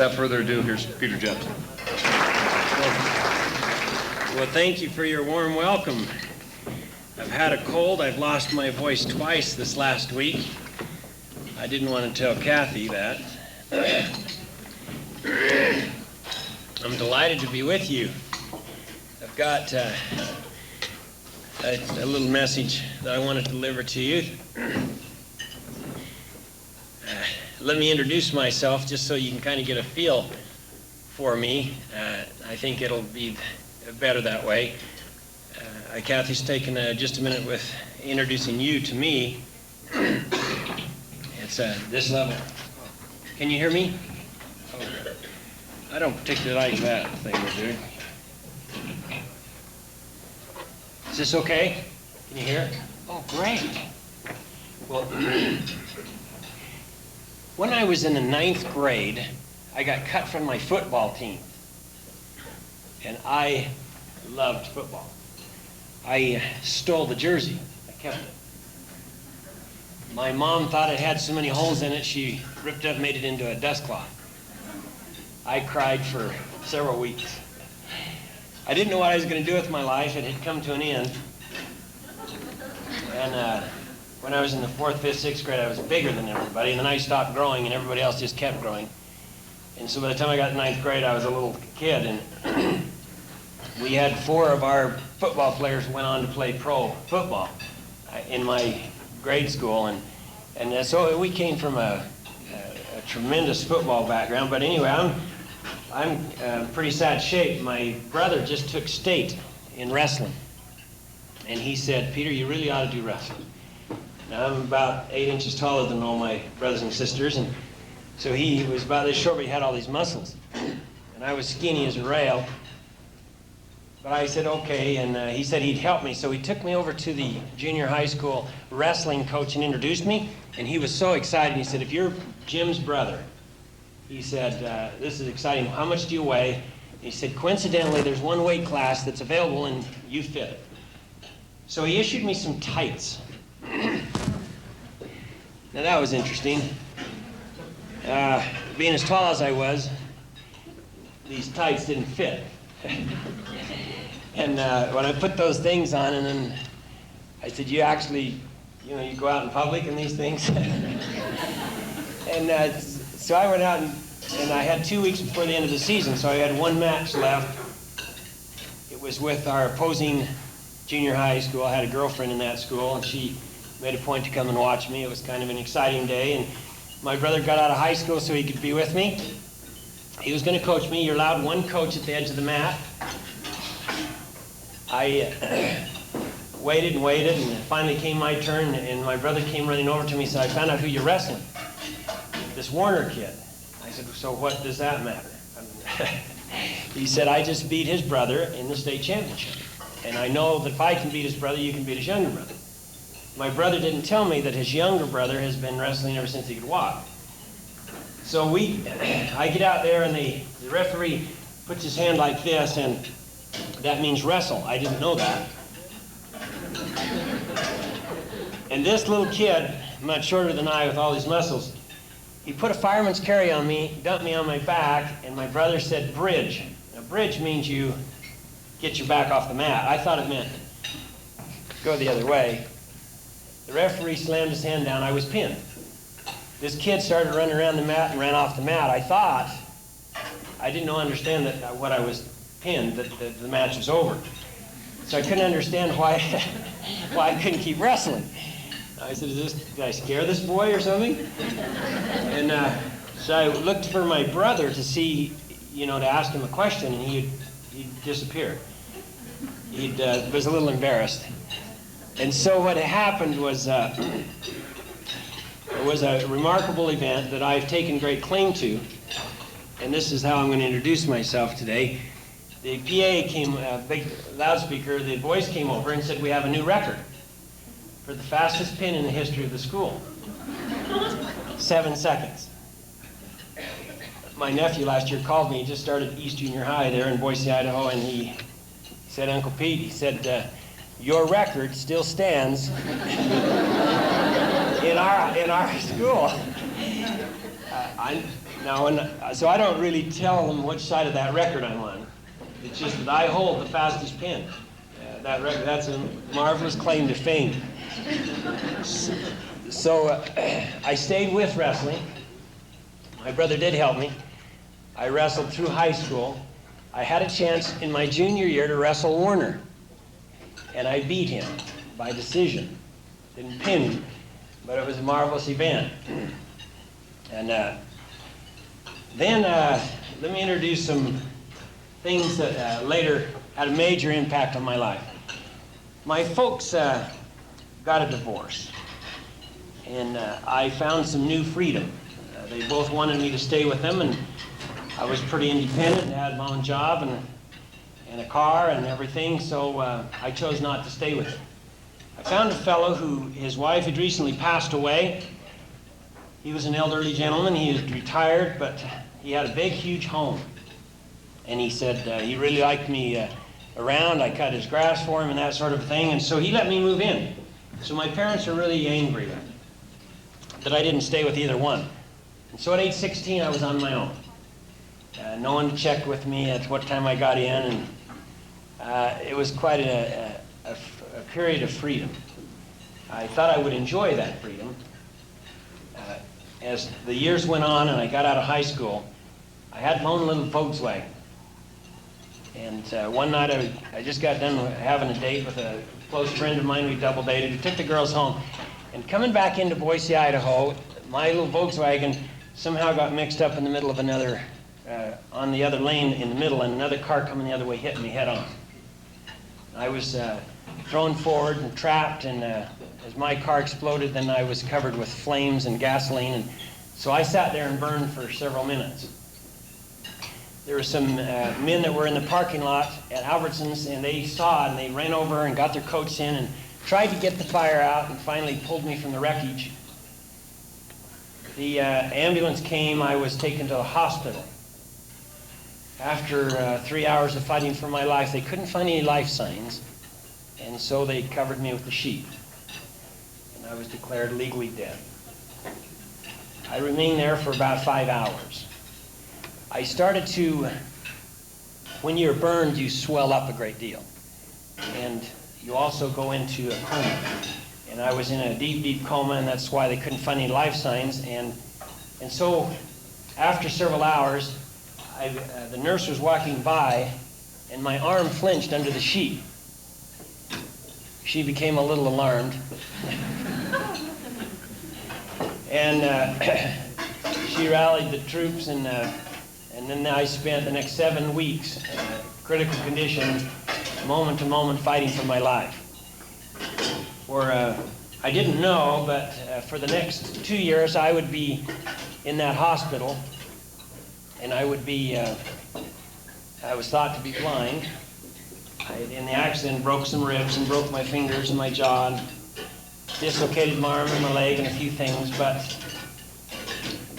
Without further ado, here's Peter Jepsin. Well, thank you for your warm welcome. I've had a cold. I've lost my voice twice this last week. I didn't want to tell Kathy that. I'm delighted to be with you. I've got a little message that I want to deliver to you. Let me introduce myself just so you can kind of get a feel for me. I think it'll be better that way. Kathy's taken just a minute with introducing you to me. It's this level. Can you hear me? Oh, I don't particularly like that thing we're doing. Is this okay? Can you hear? Oh, great. Well, when I was in the 9th grade, I got cut from my football team. And I loved football. I stole the jersey. I kept it. My mom thought it had so many holes in it, she ripped it up and made it into a dust cloth. I cried for several weeks. I didn't know what I was going to do with my life. It had come to an end. And when I was in the 4th, 5th, 6th grade, I was bigger than everybody, and then I stopped growing, and everybody else just kept growing. And so by the time I got to 9th grade, I was a little kid, and we had 4 of our football players went on to play pro football in my grade school, and so we came from a tremendous football background. But anyway, I'm pretty sad shape. My brother just took state in wrestling, and he said, "Peter, you really ought to do wrestling." Now I'm about 8 inches taller than all my brothers and sisters, and so he was about this short, but he had all these muscles, and I was skinny as a rail. But I said, okay, and he said he'd help me. So he took me over to the junior high school wrestling coach and introduced me. And he was so excited. He said, if you're Jim's brother, he said, this is exciting. How much do you weigh? And he said, coincidentally, there's one weight class that's available and you fit it. So he issued me some tights. Now that was interesting. Being as tall as I was, these tights didn't fit. And when I put those things on, and then I said, you actually, you go out in public in these things? And so I went out, and I had 2 weeks before the end of the season, so I had one match left. It was with our opposing junior high school. I had a girlfriend in that school, and she made a point to come and watch me. It was kind of an exciting day, and my brother got out of high school so he could be with me. He was going to coach me. You're allowed one coach at the edge of the mat. I waited and waited, and it finally came my turn, and my brother came running over to me and said, I found out who you're wrestling. This Warner kid. I said, so what does that matter? He said, I just beat his brother in the state championship. And I know that if I can beat his brother, you can beat his younger brother. My brother didn't tell me that his younger brother has been wrestling ever since he could walk. So I get out there, and the referee puts his hand like this, and that means wrestle. I didn't know that. And this little kid, much shorter than I with all these muscles, he put a fireman's carry on me, dumped me on my back, and my brother said bridge. Now bridge means you get your back off the mat. I thought it meant go the other way. The referee slammed his hand down. I was pinned. This kid started running around the mat and ran off the mat. I thought, I didn't understand that what I was pinned, that the match was over. So I couldn't understand why I couldn't keep wrestling. I said, did I scare this boy or something? And so I looked for my brother to see, to ask him a question, and he'd disappeared. He was a little embarrassed. And so what happened was, it was a remarkable event that I've taken great claim to, and this is how I'm going to introduce myself today. The PA came, a big loudspeaker, the boys came over and said, we have a new record for the fastest pin in the history of the school. 7 seconds. My nephew last year called me. He just started East Junior High there in Boise, Idaho, and he said, Uncle Pete, he said, your record still stands in our school. Now, so I don't really tell them which side of that record I'm on. It's just that I hold the fastest pen. That record, that's a marvelous claim to fame. So I stayed with wrestling. My brother did help me. I wrestled through high school. I had a chance in my junior year to wrestle Warner, and I beat him by decision. Didn't pin him, but it was a marvelous event. And then let me introduce some things that later had a major impact on my life. My folks got a divorce, and I found some new freedom. They both wanted me to stay with them, and I was pretty independent and had my own job and a car and everything, so I chose not to stay with them. I found a fellow who, his wife had recently passed away. He was an elderly gentleman. He was retired, but he had a big, huge home. And he said he really liked me around. I cut his grass for him and that sort of thing, and so he let me move in. So my parents were really angry that I didn't stay with either one. And so at age 16, I was on my own. No one checked with me at what time I got in, and it was quite a period of freedom. I thought I would enjoy that freedom. As the years went on and I got out of high school, I had my own little Volkswagen. And one night I just got done having a date with a close friend of mine. We double dated. We took the girls home. And coming back into Boise, Idaho, my little Volkswagen somehow got mixed up in the middle of another, on the other lane in the middle, and another car coming the other way hit me head on. I was thrown forward and trapped, and as my car exploded, then I was covered with flames and gasoline, and so I sat there and burned for several minutes. There were some men that were in the parking lot at Albertsons, and they saw it, and they ran over and got their coats in and tried to get the fire out, and finally pulled me from the wreckage. The ambulance came. I was taken to the hospital. After 3 hours of fighting for my life, they couldn't find any life signs, and so they covered me with the sheet. And I was declared legally dead. I remained there for about 5 hours. I started to, when you're burned, you swell up a great deal. And you also go into a coma. And I was in a deep, deep coma, and that's why they couldn't find any life signs. And so after several hours, the nurse was walking by, and my arm flinched under the sheet. She became a little alarmed. And she rallied the troops, and then I spent the next 7 weeks in a critical condition, moment to moment, fighting for my life. I didn't know, but for the next 2 years, I would be in that hospital, and I would be, I was thought to be blind. In the accident, broke some ribs and broke my fingers and my jaw, and dislocated my arm and my leg and a few things, but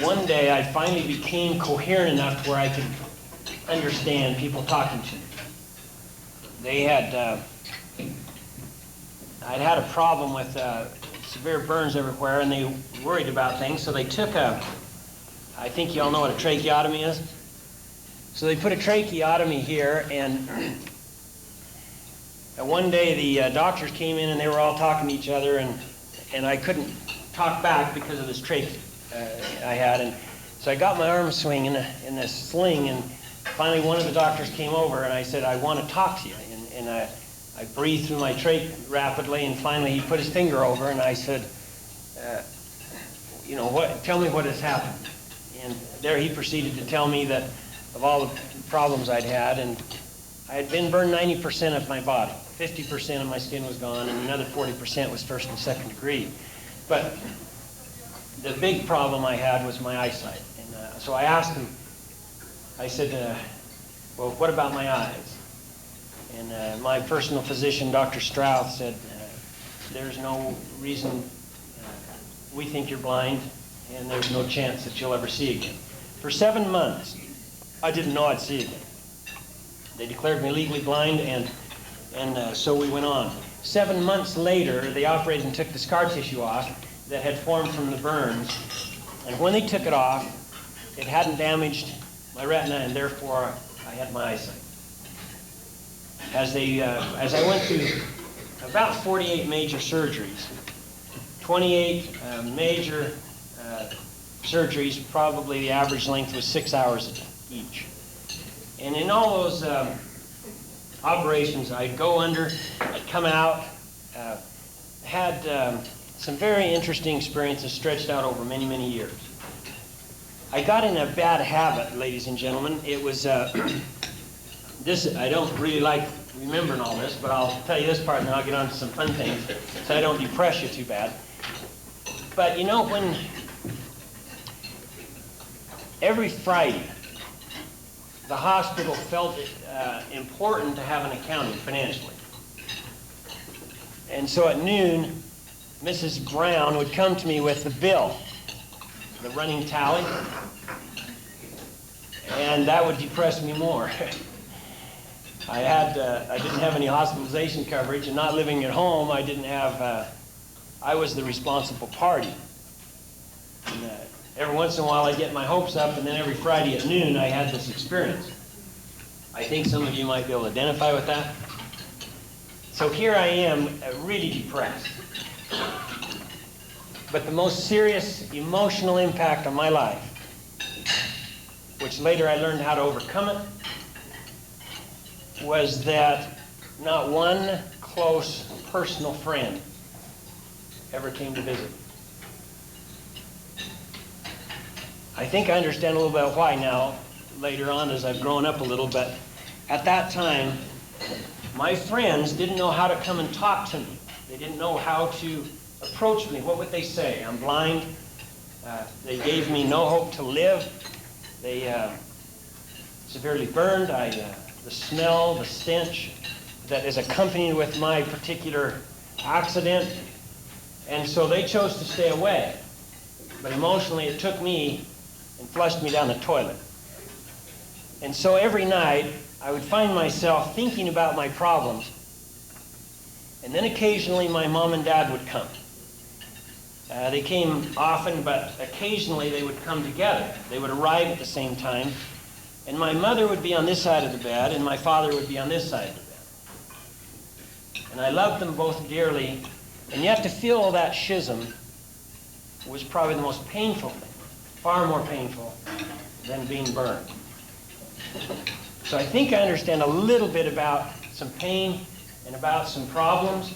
one day I finally became coherent enough to where I could understand people talking to me. They had, I'd had a problem with severe burns everywhere, and they worried about things, so they took I think you all know what a tracheotomy is. So they put a tracheotomy here, and one day the doctors came in and they were all talking to each other, and I couldn't talk back because of this trach I had, and so I got my arm swinging in this sling, and finally one of the doctors came over, and I said, I want to talk to you, and I breathed through my trach rapidly, and finally he put his finger over, and I said, you know, tell me what has happened. And there he proceeded to tell me that of all the problems I'd had, and I had been burned 90% of my body. 50% of my skin was gone, and another 40% was first and second degree. But the big problem I had was my eyesight. And so I asked him, I said, well, what about my eyes? And my personal physician, Dr. Strauss, said, there's no reason, we think you're blind, and there's no chance that you'll ever see again. For 7 months, I didn't know I'd see again. They declared me legally blind, and so we went on. 7 months later, they operated and took the scar tissue off that had formed from the burns. And when they took it off, it hadn't damaged my retina, and therefore I had my eyesight. As I went through about 48 major surgeries, 28 major surgeries, probably the average length was 6 hours each. And in all those operations, I'd go under, I'd come out, had some very interesting experiences stretched out over many, many years. I got in a bad habit, ladies and gentlemen. It was, this, I don't really like remembering all this, but I'll tell you this part and then I'll get on to some fun things so I don't depress you too bad. But you know, when every Friday, the hospital felt it important to have an accounting financially. And so at noon, Mrs. Brown would come to me with the bill, the running tally, and that would depress me more. I didn't have any hospitalization coverage, and not living at home, I didn't have, I was the responsible party. And, every once in a while I'd get my hopes up, and then every Friday at noon I had this experience. I think some of you might be able to identify with that. So here I am, really depressed. But the most serious emotional impact on my life, which later I learned how to overcome it, was that not one close personal friend ever came to visit. I think I understand a little bit why now, later on as I've grown up a little, but at that time, my friends didn't know how to come and talk to me. They didn't know how to approach me. What would they say? I'm blind. They gave me no hope to live. They severely burned. The smell, the stench that is accompanied with my particular accident. And so they chose to stay away. But emotionally, it took me and flushed me down the toilet. And so every night, I would find myself thinking about my problems. And then occasionally, my mom and dad would come. They came often, but occasionally they would come together. They would arrive at the same time. And my mother would be on this side of the bed, and my father would be on this side of the bed. And I loved them both dearly. And yet to feel that schism was probably the most painful thing, far more painful than being burned. So I think I understand a little bit about some pain and about some problems.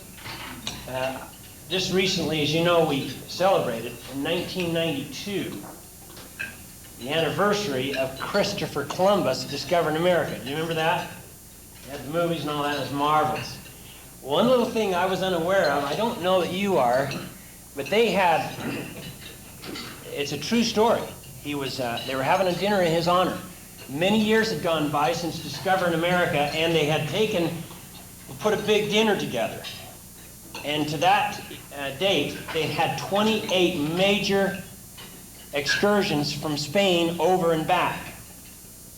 Just recently, as you know, we celebrated in 1992 the anniversary of Christopher Columbus discovering America. Do you remember that? You had the movies and all that. It was marvelous. One little thing I was unaware of, I don't know that you are, but they had, it's a true story. They were having a dinner in his honor. Many years had gone by since discovering America, and they had put a big dinner together. And to that date, they had 28 major excursions from Spain over and back.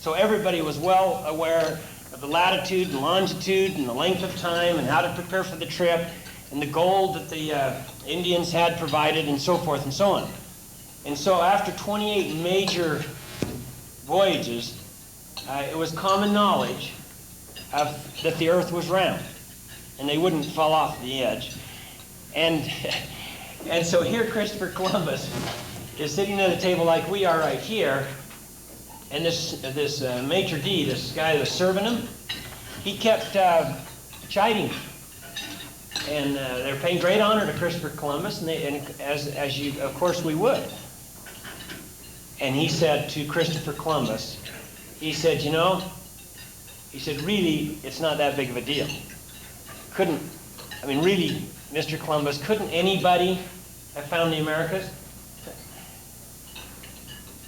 So everybody was well aware of the latitude and longitude and the length of time and how to prepare for the trip and the gold that the Indians had provided and so forth and so on. And so after 28 major voyages, it was common knowledge that the earth was round and they wouldn't fall off the edge. And so here Christopher Columbus is sitting at a table like we are right here, and this maitre d', this guy that was serving him, he kept chiding him. And they were paying great honor to Christopher Columbus, and as you, of course, we would. And he said to Christopher Columbus, he said, you know, he said, really, it's not that big of a deal. Really, Mr. Columbus, couldn't anybody have found the Americas?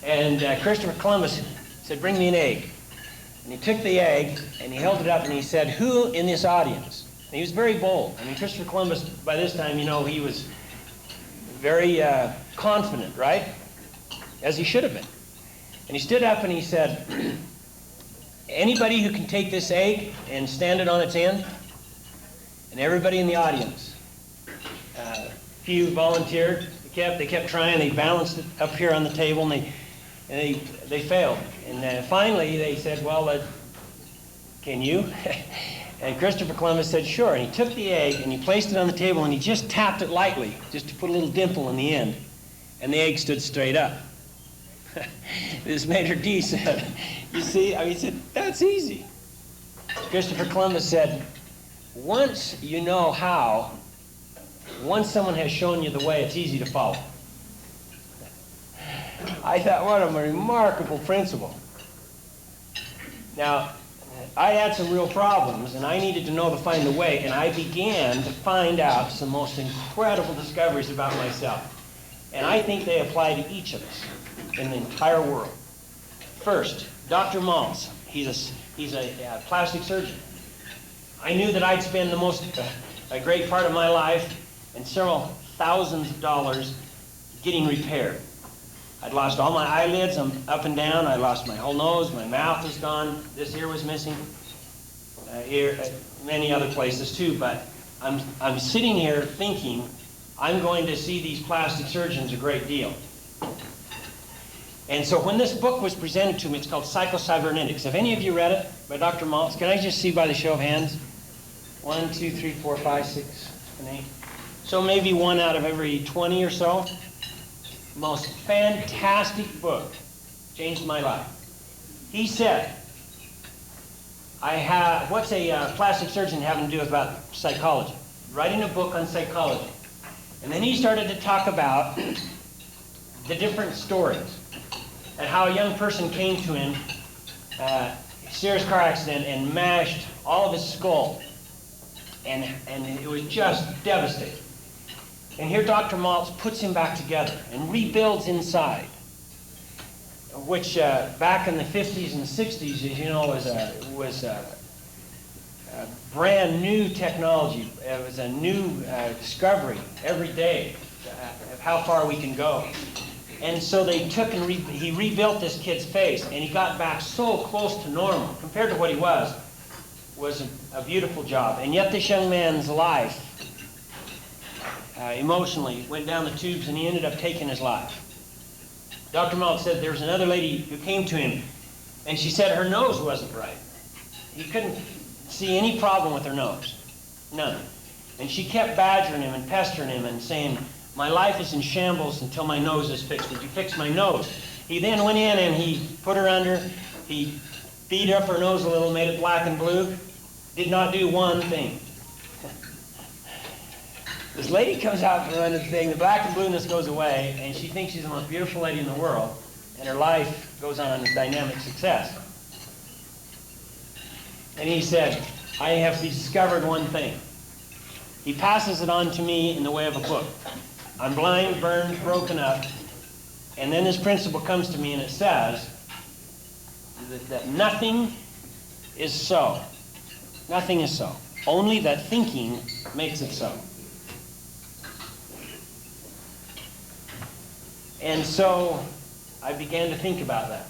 And Christopher Columbus said, bring me an egg. And he took the egg, and he held it up, and he said, who in this audience? And he was very bold. Christopher Columbus, by this time, you know, he was very confident, right? As he should have been. And he stood up and he said, anybody who can take this egg and stand it on its end? And everybody in the audience, few volunteered. They kept trying. They balanced it up here on the table, and And they failed. And finally they said, well, can you? And Christopher Columbus said, sure. And he took the egg and he placed it on the table and he just tapped it lightly, just to put a little dimple in the end. And the egg stood straight up. This Major D said, you see, he said, that's easy. Christopher Columbus said, once you know how, once someone has shown you the way, it's easy to follow. I thought, what a remarkable principle. Now, I had some real problems, and I needed to know to find the way, and I began to find out some most incredible discoveries about myself. And I think they apply to each of us in the entire world. First, Dr. Maltz, he's a plastic surgeon. I knew that I'd spend a great part of my life and several thousands of dollars getting repaired. I'd lost all my eyelids, I'm up and down. I lost my whole nose, my mouth was gone, this ear was missing, many other places too. But I'm sitting here thinking I'm going to see these plastic surgeons a great deal. And so when this book was presented to me, it's called Psycho-Cybernetics. Have any of you read it by Dr. Maltz? Can I just see by the show of hands? 1, 2, 3, 4, 5, 6, and 8. So maybe 1 out of every 20 or so. Most fantastic book. Changed my life. He said, what's a plastic surgeon having to do about psychology? Writing a book on psychology. And then he started to talk about the different stories and how a young person came to him, serious car accident, and mashed all of his skull. And it was just devastating. And here Dr. Maltz puts him back together and rebuilds inside, which back in the 50s and 60s, as you know, was a brand new technology. It was a new discovery every day of how far we can go. And so they took and he rebuilt this kid's face, and he got back so close to normal compared to what he was a beautiful job. And yet this young man's life emotionally went down the tubes, and he ended up taking his life. Dr. Maltz said there was another lady who came to him, and she said her nose wasn't right. He couldn't see any problem with her nose, none. And she kept badgering him and pestering him and saying, my life is in shambles until my nose is fixed. Would you fix my nose? He then went in and he put her under, he beat up her nose a little, made it black and blue, did not do one thing. This lady comes out from under the thing, the black and blueness goes away, and she thinks she's the most beautiful lady in the world, and her life goes on a dynamic success. And he said, I have discovered one thing. He passes it on to me in the way of a book. I'm blind, burned, broken up, and then this principle comes to me and it says that nothing is so. Nothing is so. Only that thinking makes it so. And so I began to think about that.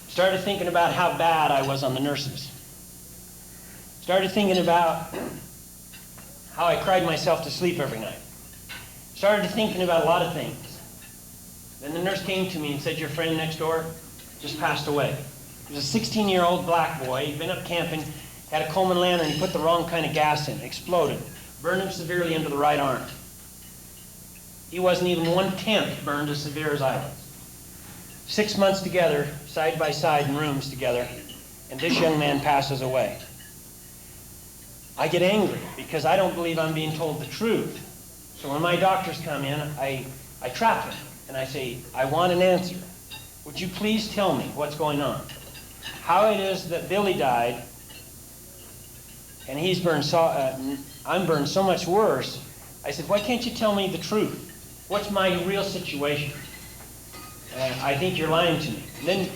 Started thinking about how bad I was on the nurses. Started thinking about how I cried myself to sleep every night. Started thinking about a lot of things. Then the nurse came to me and said, your friend next door just passed away. He was a 16-year-old black boy. He'd been up camping, had a Coleman lantern, he put the wrong kind of gas in, exploded, burned him severely into the right arm. He wasn't even 1/10 burned as severe as I was. 6 months together, side by side in rooms together, and this young man passes away. I get angry because I don't believe I'm being told the truth. So when my doctors come in, I trap them and I say, I want an answer. Would you please tell me what's going on? How it is that Billy died and he's burned I'm burned so much worse. I said, why can't you tell me the truth? What's my real situation? I think you're lying to me. And then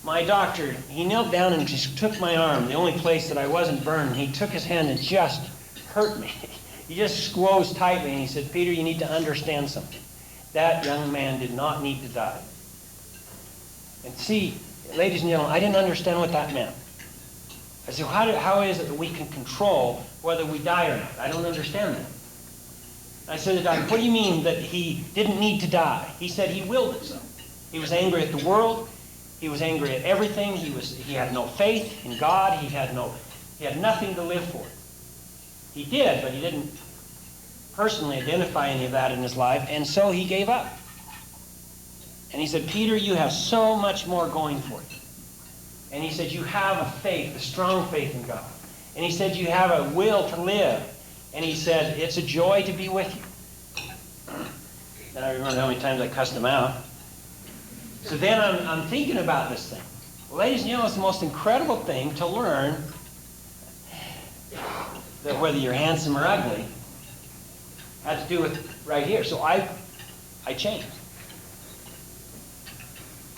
my doctor, he knelt down and just took my arm, the only place that I wasn't burned. He took his hand and just hurt me. He just squoze tightly and he said, Peter, you need to understand something. That young man did not need to die. And see, ladies and gentlemen, I didn't understand what that meant. I said, how is it that we can control whether we die or not? I don't understand that. I said to the doctor, what do you mean that he didn't need to die? He said he willed it so. He was angry at the world. He was angry at everything. He had no faith in God. He had nothing to live for. He did, but he didn't personally identify any of that in his life, and so he gave up. And he said, Peter, you have so much more going for you. And he said, you have a faith, a strong faith in God. And he said, you have a will to live. And he said, it's a joy to be with you. Then I remember how many times I cussed him out. So then I'm thinking about this thing. Ladies and gentlemen, it's the most incredible thing to learn that whether you're handsome or ugly had to do with right here. So I changed.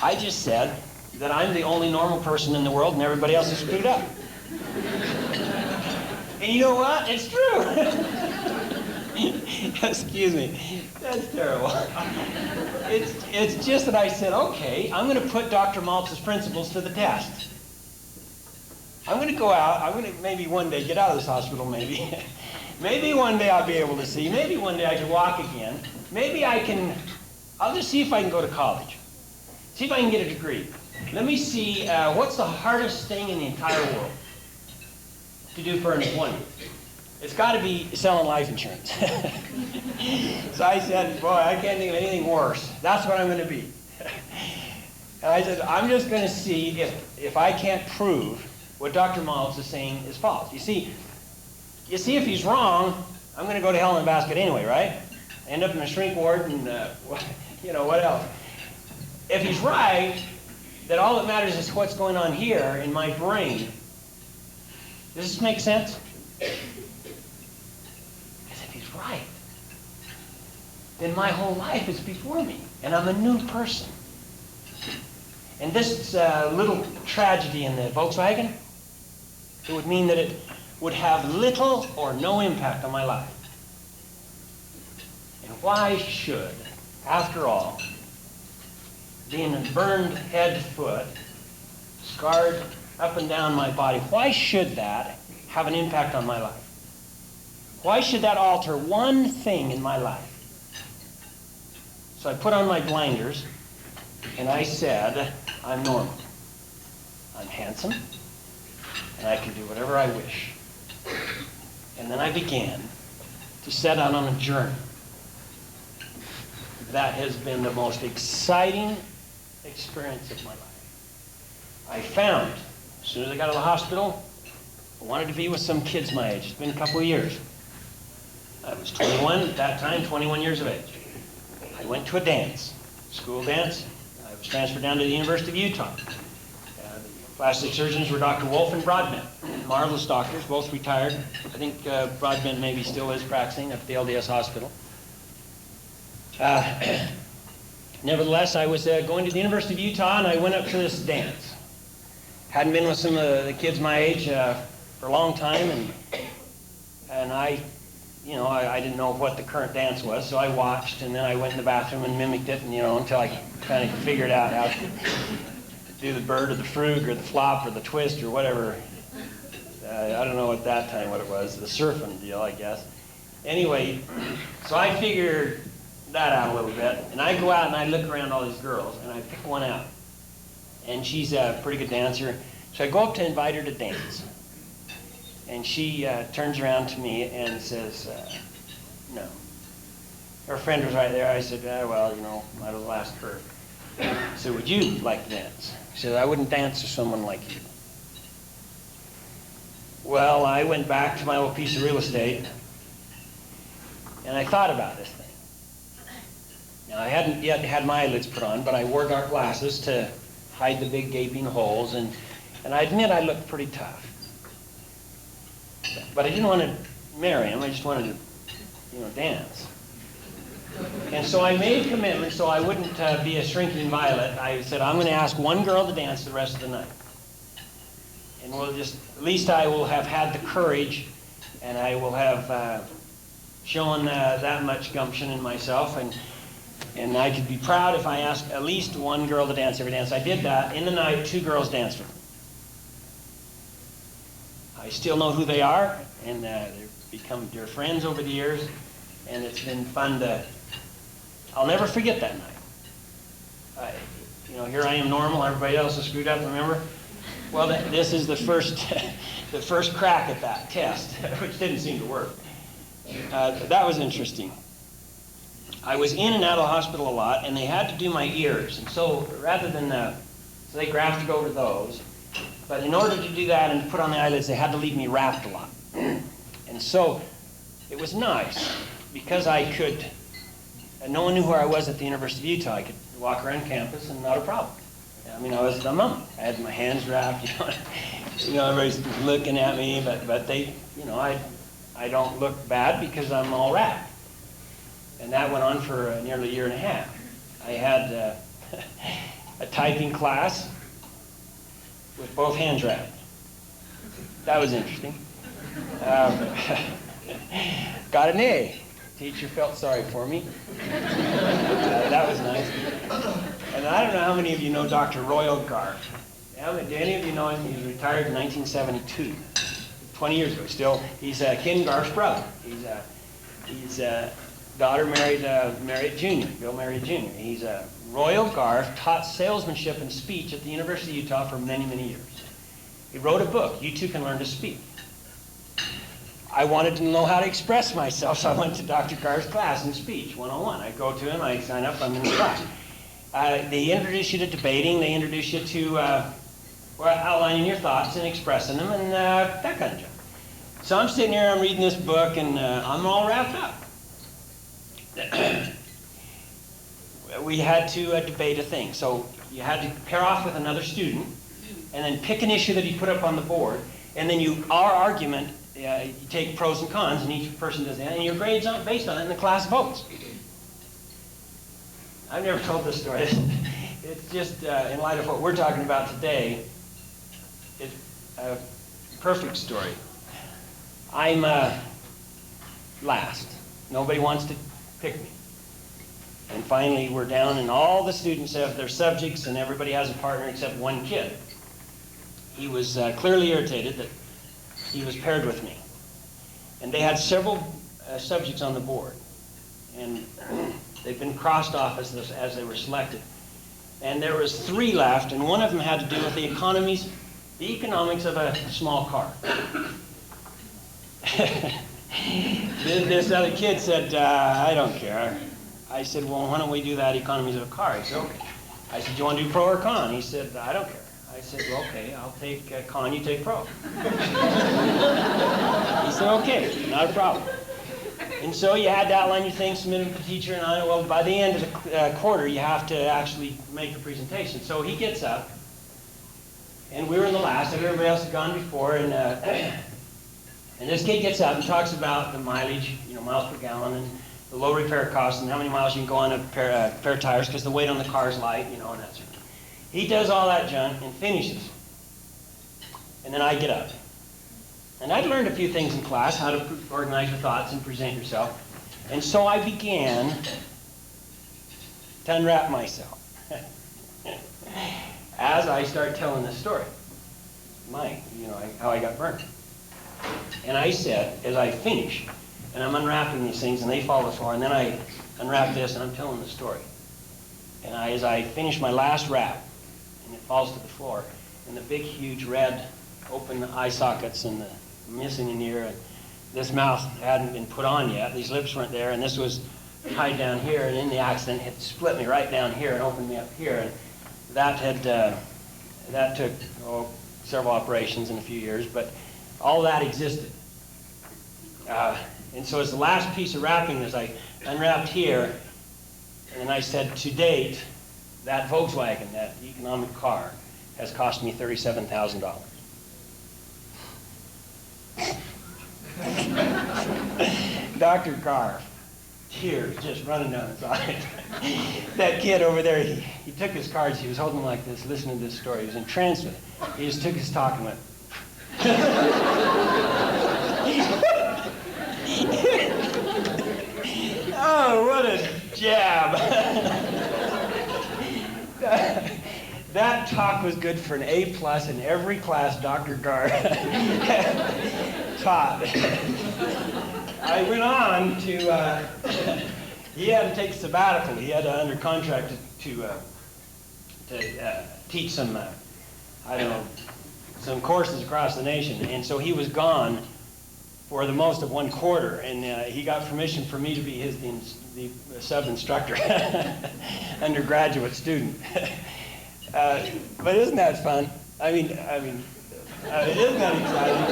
I just said that I'm the only normal person in the world and everybody else is screwed up. And you know what? It's true. Excuse me. That's terrible. It's just that I said, okay, I'm going to put Dr. Maltz's principles to the test. I'm going to go out. I'm going to maybe one day get out of this hospital, maybe. Maybe one day I'll be able to see. Maybe one day I can walk again. Maybe I'll just see if I can go to college. See if I can get a degree. Let me see what's the hardest thing in the entire world to do for an employment. It's got to be selling life insurance. So I said, boy, I can't think of anything worse. That's what I'm going to be. And I said, I'm just going to see if I can't prove what Dr. Maltz is saying is false. You see, if he's wrong, I'm going to go to hell in a basket anyway, right? End up in a shrink ward and, what else? If he's right, that all that matters is what's going on here in my brain. Does this make sense? Because if he's right, then my whole life is before me, and I'm a new person. And this little tragedy in the Volkswagen, it would mean that it would have little or no impact on my life. And why should, after all, being burned head to foot, scarred up and down my body, why should that have an impact on my life? Why should that alter one thing in my life? So I put on my blinders and I said, I'm normal. I'm handsome and I can do whatever I wish. And then I began to set out on a journey that has been the most exciting experience of my life. I found, as soon as I got out of the hospital, I wanted to be with some kids my age. It's been a couple of years. I was 21 at that time, 21 years of age. I went to a dance, school dance. I was transferred down to the University of Utah. The plastic surgeons were Dr. Wolf and Broadbent. Marvelous doctors, both retired. I think Broadbent maybe still is practicing at the LDS hospital. Nevertheless, I was going to the University of Utah, and I went up to this dance. Hadn't been with some of the kids my age for a long time, and I didn't know what the current dance was, so I watched, and then I went in the bathroom and mimicked it, and until I kind of figured out how to do the bird or the frug or the flop or the twist or whatever. I don't know at that time what it was, the surfing deal, I guess. Anyway, so I figured that out a little bit, and I go out and I look around all these girls, and I pick one out, and she's a pretty good dancer, so I go up to invite her to dance, and she turns around to me and says, no. Her friend was right there. I said, well, might as well ask her. So would you like to dance? She said, I wouldn't dance with someone like you. Well, I went back to my old piece of real estate, and I thought about this thing. Now, I hadn't yet had my eyelids put on, but I wore dark glasses to hide the big gaping holes, and I admit I looked pretty tough. But I didn't want to marry him. I just wanted to, dance. And so I made a commitment so I wouldn't be a shrinking violet. I said, I'm going to ask one girl to dance the rest of the night. And at least I will have had the courage, and I will have shown that much gumption in myself, and I could be proud if I asked at least one girl to dance every dance. I did that. In the night, 2 girls danced with me. I still know who they are, and they've become dear friends over the years, and it's been fun I'll never forget that night. here I am normal, everybody else is screwed up, remember? Well, this is the first, the first crack at that test, which didn't seem to work. That was interesting. I was in and out of the hospital a lot, and they had to do my ears. And so rather than, so they grafted over those. But in order to do that and put on the eyelids, they had to leave me wrapped a lot. And so it was nice because I could, no one knew where I was at the University of Utah. I could walk around campus and not a problem. I mean, I was a mummy. I had my hands wrapped, everybody's looking at me, but they, I don't look bad because I'm all wrapped. And that went on for nearly a year and a half. I had a typing class with both hands wrapped. That was interesting. Got an A. Teacher felt sorry for me. That was nice. And I don't know how many of you know Dr. Royal Garf. Do any of you know him? He was retired in 1972, 20 years ago. Still, he's Ken Garf's brother. He's daughter married Marriott Jr., Bill Marriott Jr. He's Royal Garf taught salesmanship and speech at the University of Utah for many, many years. He wrote a book, You Too Can Learn to Speak. I wanted to know how to express myself, so I went to Dr. Garf's class in speech, 101. I go to him, I sign up, I'm in the class. They introduce you to debating, they introduce you to outlining your thoughts and expressing them, and that kind of stuff. So I'm sitting here, I'm reading this book, and I'm all wrapped up. We had to debate a thing. So you had to pair off with another student and then pick an issue that he put up on the board, and then our argument, you take pros and cons, and each person does that, and your grades aren't based on it, and the class votes. I've never told this story. It's just, in light of what we're talking about today, it's a perfect story. I'm last. Nobody wants to pick me. And finally we're down and all the students have their subjects and everybody has a partner except one kid. He was clearly irritated that he was paired with me. And they had several subjects on the board. And they've been crossed off as they were selected. And there was 3 left, and one of them had to do with the economics of a small car. This other kid said, I don't care. I said, well, why don't we do that economies of a car? He said, okay. I said, do you want to do pro or con? He said, I don't care. I said, well, okay, I'll take con, you take pro. He said, okay, not a problem. And so you had to outline your thing, submit them to the teacher, and well, by the end of the quarter, you have to actually make a presentation. So he gets up, and we were in the last, everybody else had gone before, and this kid gets up and talks about the mileage, miles per gallon, and the low repair costs, and how many miles you can go on a pair of tires, because the weight on the car is light, and that sort of thing. He does all that junk and finishes. And then I get up. And I'd learned a few things in class, how to organize your thoughts and present yourself. And so I began to unwrap myself as I start telling this story. How I got burned. And I said, as I finish, and I'm unwrapping these things, and they fall to the floor, and then I unwrap this, and I'm telling the story. And as I finish my last wrap, and it falls to the floor, and the big, huge, red, open eye sockets, and the missing an ear, and this mouth hadn't been put on yet, these lips weren't there, and this was tied down here, and in the accident, it split me right down here and opened me up here, and that took several operations in a few years, but all that existed. And so as the last piece of wrapping, as I unwrapped here, and then I said, to date, that Volkswagen, that economic car, has cost me $37,000. Dr. Garf, tears just running down his eyes. That kid over there, he took his cards, he was holding them like this, listening to this story. He was entranced with it. He just took his talk and went. Oh, what a jab. That talk was good for an A+ in every class Dr. Garf taught. I went on to, he had to take a sabbatical. He had under contract to teach some, I don't know, some courses across the nation. And so he was gone for the most of 1 quarter, and he got permission for me to be the sub-instructor, undergraduate student. But isn't that fun? I mean, isn't that exciting?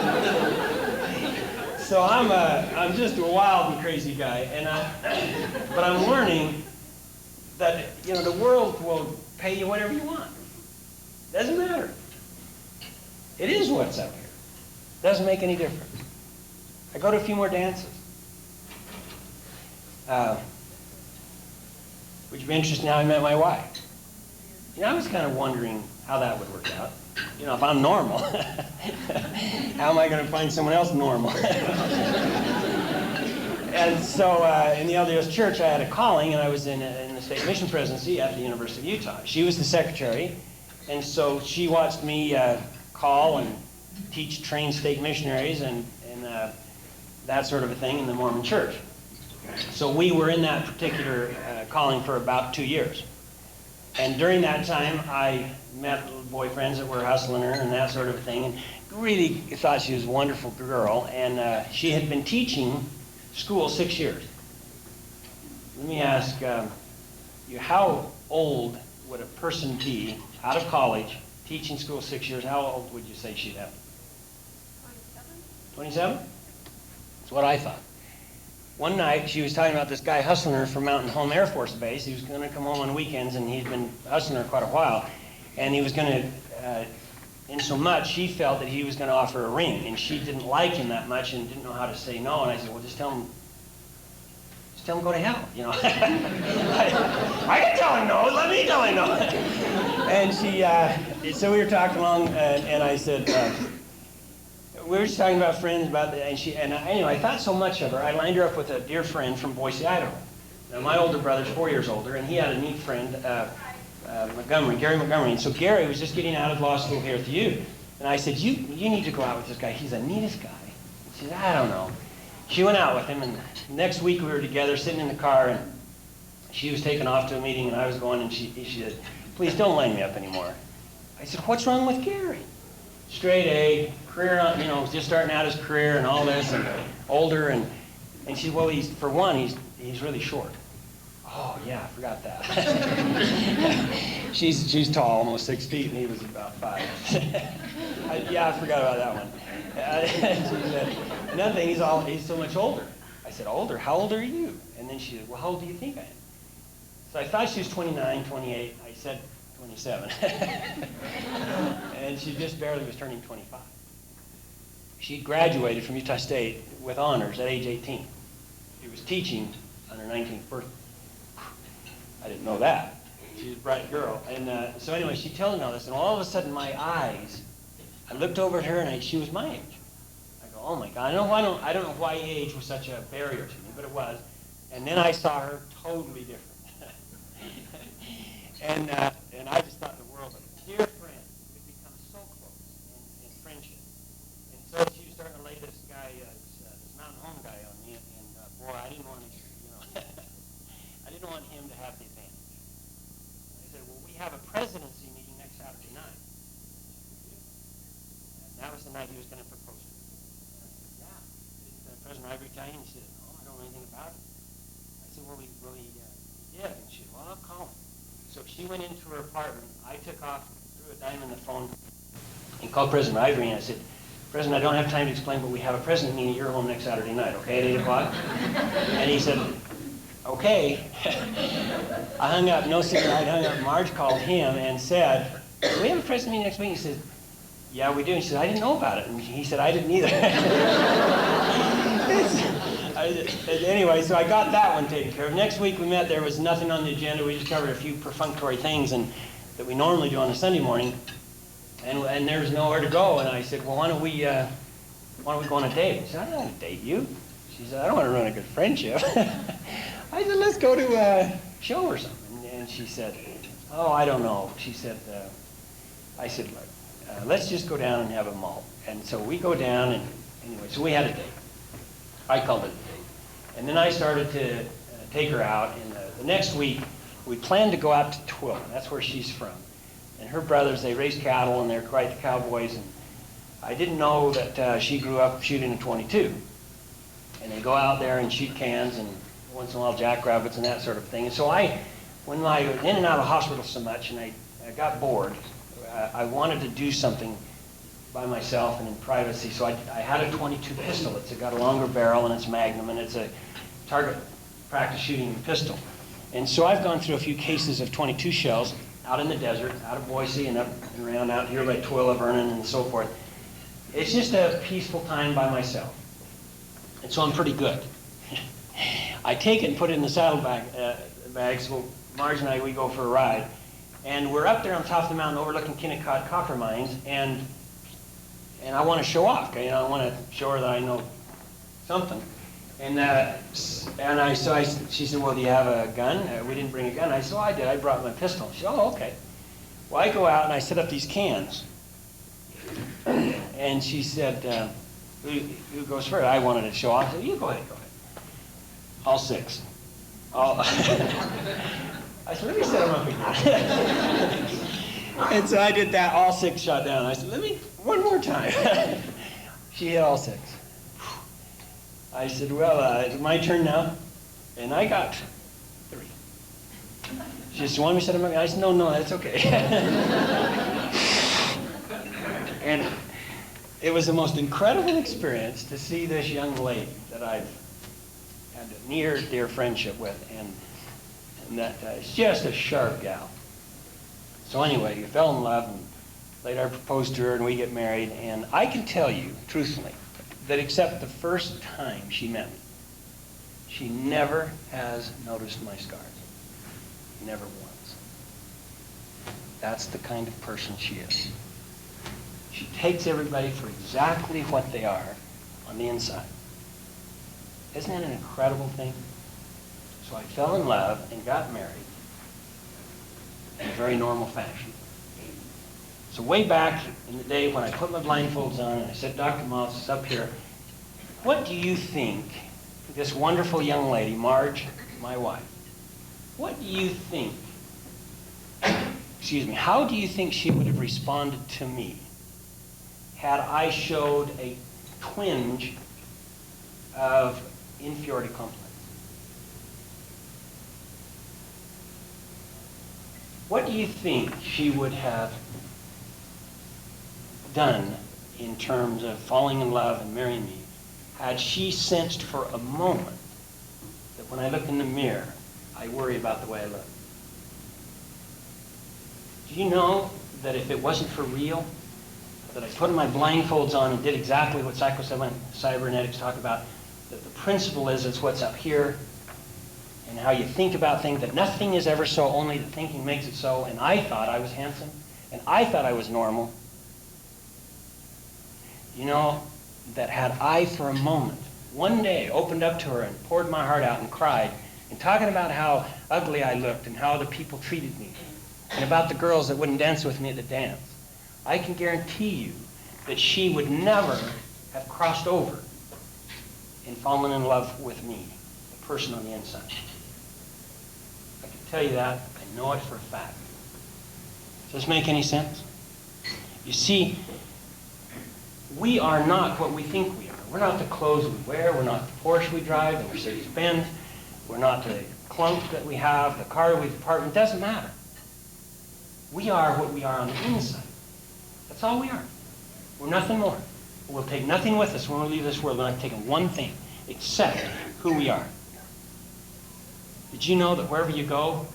So I'm just a wild and crazy guy, but I'm learning that the world will pay you whatever you want. Doesn't matter. It is what's up here. Doesn't make any difference. I go to a few more dances. Would you be interested in how I met my wife? I was kind of wondering how that would work out. If I'm normal, how am I going to find someone else normal? And so in the LDS Church, I had a calling, and I was in the state mission presidency at the University of Utah. She was the secretary, and so she watched me call and teach, train stake missionaries, and that sort of a thing in the Mormon Church. So we were in that particular calling for about 2 years. And during that time, I met little boyfriends that were hustling her and that sort of thing, and really thought she was a wonderful girl. And she had been teaching school 6 years. Let me ask you, how old would a person be out of college, teaching school 6 years? How old would you say she'd have? 27? That's what I thought. One night, she was talking about this guy hustling her from Mountain Home Air Force Base. He was going to come home on weekends, and he'd been hustling her quite a while. And he was going to, in so much, she felt that he was going to offer a ring. And she didn't like him that much and didn't know how to say no. And I said, well, just tell him go to hell, I can tell him no. Let me tell him no. And so we were talking along, and I said, we were just talking about friends, anyway, I thought so much of her. I lined her up with a dear friend from Boise, Idaho. Now, my older brother's 4 years older, and he had a neat friend, Gary Montgomery. And so Gary was just getting out of law school here at the U. And I said, you need to go out with this guy. He's the neatest guy. She said, I don't know. She went out with him, and next week we were together sitting in the car, and she was taken off to a meeting, and I was going, and she said, please don't line me up anymore. I said, what's wrong with Gary? Straight A, career, just starting out his career and all this, and older, and she, well, he's really short. Oh yeah, I forgot that. she's tall, almost 6 feet, and he was about 5. Yeah, I forgot about that one. Another thing, he's so much older. I said, older? How old are you? And then she said, well, how old do you think I am? So I thought she was 29, 28. I said 27. And she just barely was turning 25. She graduated from Utah State with honors at age 18. She was teaching on her 19th birthday. I didn't know that. She was a bright girl. And so anyway, she told me all this, and all of a sudden my eyes, I looked over at her, and she was my age. I go, oh my God, I don't know why age was such a barrier to me, but it was. And then I saw her totally different. And I just thought the world of it. Dear friend, we'd become so close in friendship. And so she was starting to lay this guy, this Mountain Home guy on me, and boy, I didn't want I didn't want him to have the advantage. I said, well, we have a presidency meeting next Saturday night. And that was the night he was going to propose to me. And I said, yeah. Did President Ivory tell you? And he said, no, I don't know anything about it. I said, well, he did. And she said, well, I'll call him. So she went into her apartment. I took off, threw a dime in the phone, and called President Ivory, and I said, President, I don't have time to explain, but we have a president meeting at your home next Saturday night, okay, at 8 o'clock? And he said, okay. I hung up, no signal, I hung up. Marge called him and said, do we have a president meeting next week? He said, yeah, we do. And she said, I didn't know about it. And he said, I didn't either. Anyway, so I got that one taken care of. Next week we met, there was nothing on the agenda. We just covered a few perfunctory things that we normally do on a Sunday morning. And there was nowhere to go. And I said, well, why don't we go on a date? She said, I don't want to date you. She said, I don't want to ruin a good friendship. I said, let's go to a show or something. And she said, oh, I don't know. She said, I said, look, let's just go down and have a malt. And so we go down, and anyway, so we had a date. I called it a date. And then I started to take her out. And the next week, we planned to go out to Twill. That's where she's from. And her brothers, they raised cattle, and they're quite the cowboys. And I didn't know that she grew up shooting a .22. And they go out there and shoot cans, and once in a while jackrabbits and that sort of thing. And so when I was in and out of the hospital so much, and I got bored, I wanted to do something by myself and in privacy. So I had a .22 pistol. It's got a longer barrel, and it's Magnum, and it's a target practice shooting pistol. And so I've gone through a few cases of .22 shells out in the desert, out of Boise and up and around out here by Twila, Vernon, and so forth. It's just a peaceful time by myself. And so I'm pretty good. I take it and put it in the saddlebag, so Marge and I, we go for a ride. And we're up there on top of the mountain overlooking Kennecott copper mines, and I want to show off. Okay? I want to show her that I know something. She said, well, do you have a gun? We didn't bring a gun. I said, well, I did. I brought my pistol. She said, oh, okay. Well, I go out and I set up these cans. And she said, who goes first? I wanted to show off. I said, you go ahead. All six. I said, let me set them up again. And so I did that, all six shot down. I said, one more time. She hit all six. I said, well, it's my turn now. And I got 3. She said, you want me to set them up? I said, no, that's okay. And it was the most incredible experience to see this young lady that I've had a near, dear friendship with, and that is just a sharp gal. So anyway, we fell in love, and later I proposed to her, and we get married. And I can tell you, truthfully, that except the first time she met me, she never has noticed my scars. Never once. That's the kind of person she is. She takes everybody for exactly what they are on the inside. Isn't that an incredible thing? So I fell in love and got married in a very normal fashion. So way back in the day when I put my blindfolds on and I said, Dr. Moss is up here, what do you think this wonderful young lady, Marge, my wife, what do you think, how do you think she would have responded to me had I showed a twinge of inferiority complex? What do you think she would have done in terms of falling in love and marrying me had she sensed for a moment that when I look in the mirror, I worry about the way I look? Do you know that if it wasn't for real, that I put my blindfolds on and did exactly what psychocybernetics talk about, that the principle is it's what's up here and how you think about things, that nothing is ever so, only the thinking makes it so, and I thought I was handsome, and I thought I was normal. You know, that had I for a moment, one day, opened up to her and poured my heart out and cried, and talking about how ugly I looked and how the people treated me, and about the girls that wouldn't dance with me at the dance, I can guarantee you that she would never have crossed over and fallen in love with me, the person on the inside. I can tell you that. I know it for a fact. Does this make any sense? You see, we are not what we think we are. We're not the clothes we wear. We're not the Porsche we drive, the Mercedes-Benz. We're not the clunk that we have, the car we've parked. It doesn't matter. We are what we are on the inside. That's all we are. We're nothing more. We'll take nothing with us when we leave this world. We're not taking one thing except who we are. Did you know that wherever you go,